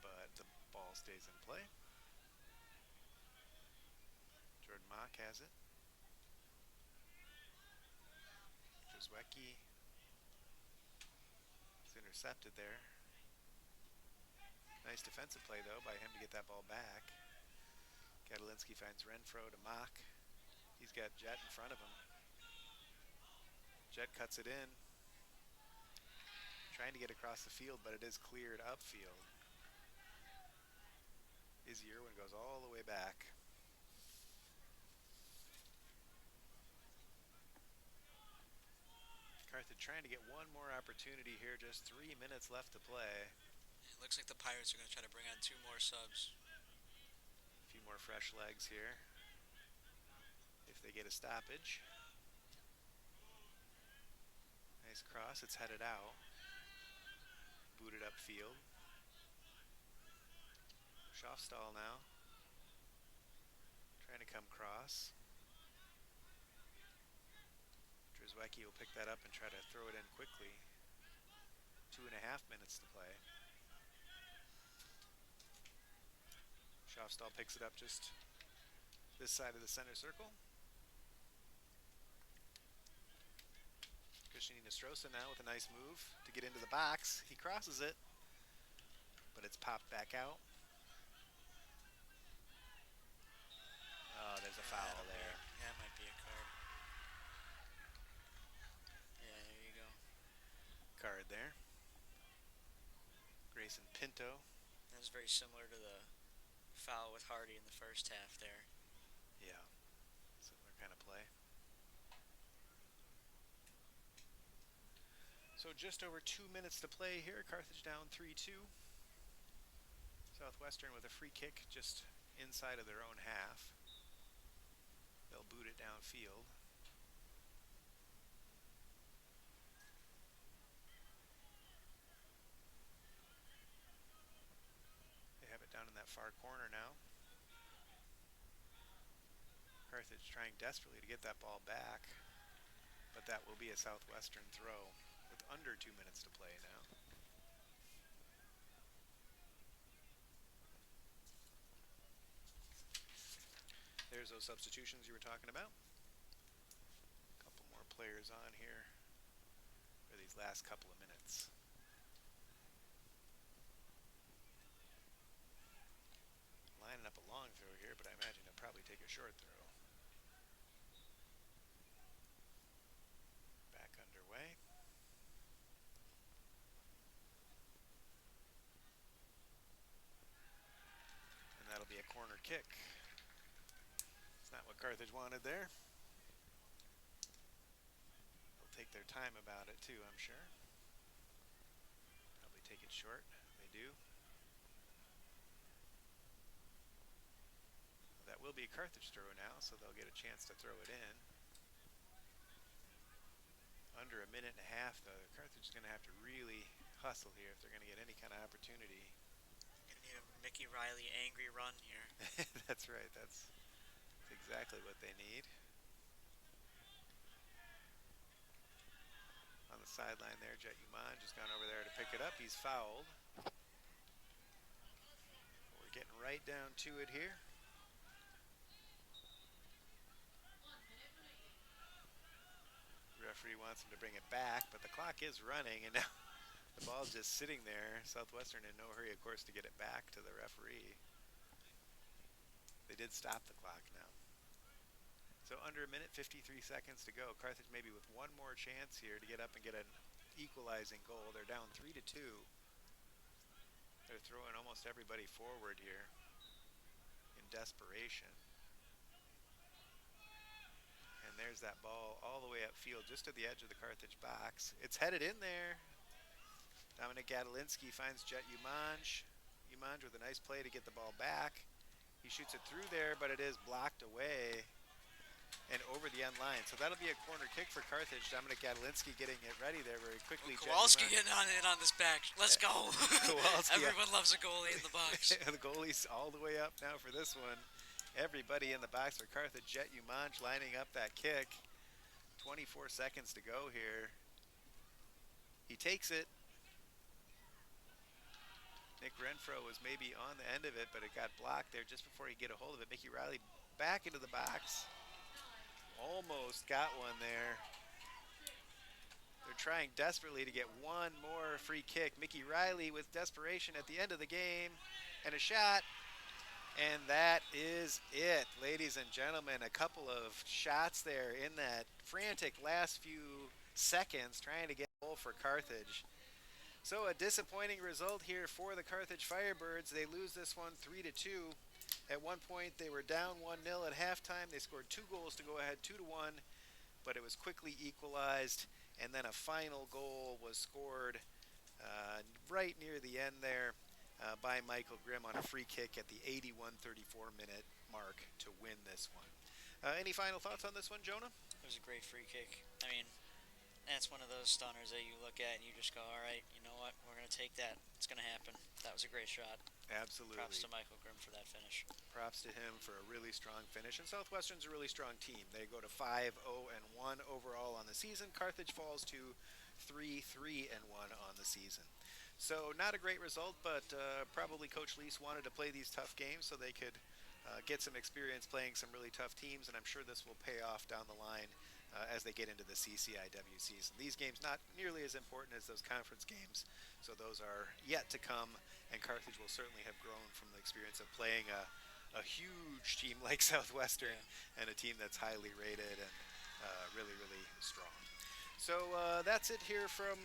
But the ball stays in play. Jordan Mock has it. Drzwecki is intercepted there. Nice defensive play, though, by him to get that ball back. Gadolinsky finds Renfro to Mock. He's got Jet in front of him. Jet cuts it in. Trying to get across the field, but it is cleared upfield. Izzy Irwin goes all the way back. Carthage trying to get one more opportunity here. Just 3 minutes left to play. It looks like the Pirates are going to try to bring on 2 more subs. A few more fresh legs here. If they get a stoppage. Nice cross. It's headed out. Booted upfield. Schaafstall now. Trying to come cross. Drzwecki will pick that up and try to throw it in quickly. 2.5 minutes to play. Schaafstall picks it up just this side of the center circle. Kushina Strosa now with a nice move to get into the box. He crosses it, but it's popped back out. Oh, there's a foul there. That might be a card. Yeah, there you go. Card there. Grayson Pinto. That was very similar to the foul with Hardy in the first half there. Yeah, similar kind of play. So just over 2 minutes to play here. Carthage down 3-2. Southwestern with a free kick just inside of their own half. They'll boot it downfield. They have it down in that far corner now. Carthage trying desperately to get that ball back, but that will be a Southwestern throw with under 2 minutes to play now. There's those substitutions you were talking about. A couple more players on here for these last couple of minutes. Lining up a long throw here, but I imagine he'll probably take a short throw. Back underway. And that'll be a corner kick. It's not what Carthage wanted there. They'll take their time about it too, I'm sure. Probably take it short. They do. That will be a Carthage throw now, so they'll get a chance to throw it in. Under a minute and a half, though, Carthage is going to have to really hustle here if they're going to get any kind of opportunity. Gonna need a Mickey Riley angry run here. That's right. That's exactly what they need. On the sideline there, Jet Uman just gone over there to pick it up. He's fouled. We're getting right down to it here. Referee wants him to bring it back, but the clock is running, and now the ball's just sitting there. Southwestern in no hurry, of course, to get it back to the referee. They did stop the clock now. So under a minute, 53 seconds to go. Carthage maybe with one more chance here to get up and get an equalizing goal. They're down 3-2. They're throwing almost everybody forward here in desperation. And there's that ball all the way upfield, just to the edge of the Carthage box. It's headed in there. Dominic Gadolinsky finds Jet Umanj. Umanj with a nice play to get the ball back. He shoots it through there, but it is blocked away and over the end line. So that'll be a corner kick for Carthage. Dominic Gadolinsky getting it ready there very quickly. Kowalski getting on in on this back. Let's go. Kowalski. Everyone loves a goalie in the box. The goalie's all the way up now for this one. Everybody in the box for Carthage. Jet Umanj lining up that kick. 24 seconds to go here. He takes it. Nick Renfro was maybe on the end of it, but it got blocked there just before he get a hold of it. Mickey Riley back into the box. Almost got one there. They're trying desperately to get one more free kick. Mickey Riley with desperation at the end of the game. And a shot. And that is it, ladies and gentlemen. A couple of shots there in that frantic last few seconds trying to get a goal for Carthage. So a disappointing result here for the Carthage Firebirds. They lose this one 3-2. At one point they were down 1-0 at halftime. They scored 2 goals to go ahead, 2-1, but it was quickly equalized. and then a final goal was scored right near the end there by Michael Grimm on a free kick at the 81:34 minute mark to win this one. Any final thoughts on this one, Jonah? It was a great free kick. I mean, that's one of those stunners that you look at and you just go, all right, you know what? We're going to take that. It's going to happen. That was a great shot. Absolutely. Props to Michael Grimm for that finish. Props to him for a really strong finish. And Southwestern's a really strong team. They go to 5-0-1 overall on the season. Carthage falls to 3-3-1 on the season. So not a great result, but probably Coach Lease wanted to play these tough games so they could get some experience playing some really tough teams, and I'm sure this will pay off down the line as they get into the CCIW season. These games not nearly as important as those conference games, so those are yet to come, and Carthage will certainly have grown from the experience of playing a huge team like Southwestern and a team that's highly rated and really, really strong. So that's it here from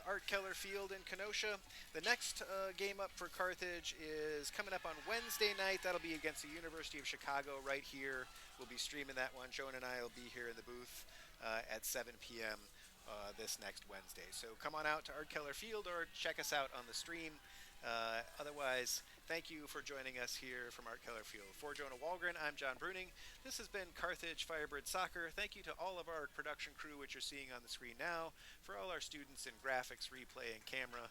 Art Keller Field in Kenosha. The next game up for Carthage is coming up on Wednesday night. That'll be against the University of Chicago right here. We'll be streaming that one. Jonah and I will be here in the booth at 7 p.m. This next Wednesday. So come on out to Art Keller Field or check us out on the stream. Otherwise, thank you for joining us here from Art Keller Field. For Jonah Wallgren, I'm John Bruning. This has been Carthage Firebird Soccer. Thank you to all of our production crew, which you're seeing on the screen now, for all our students in graphics, replay, and camera,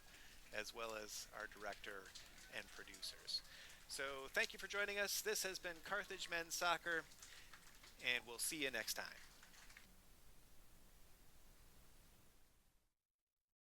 as well as our director and producers. So thank you for joining us. This has been Carthage Men's Soccer, and we'll see you next time.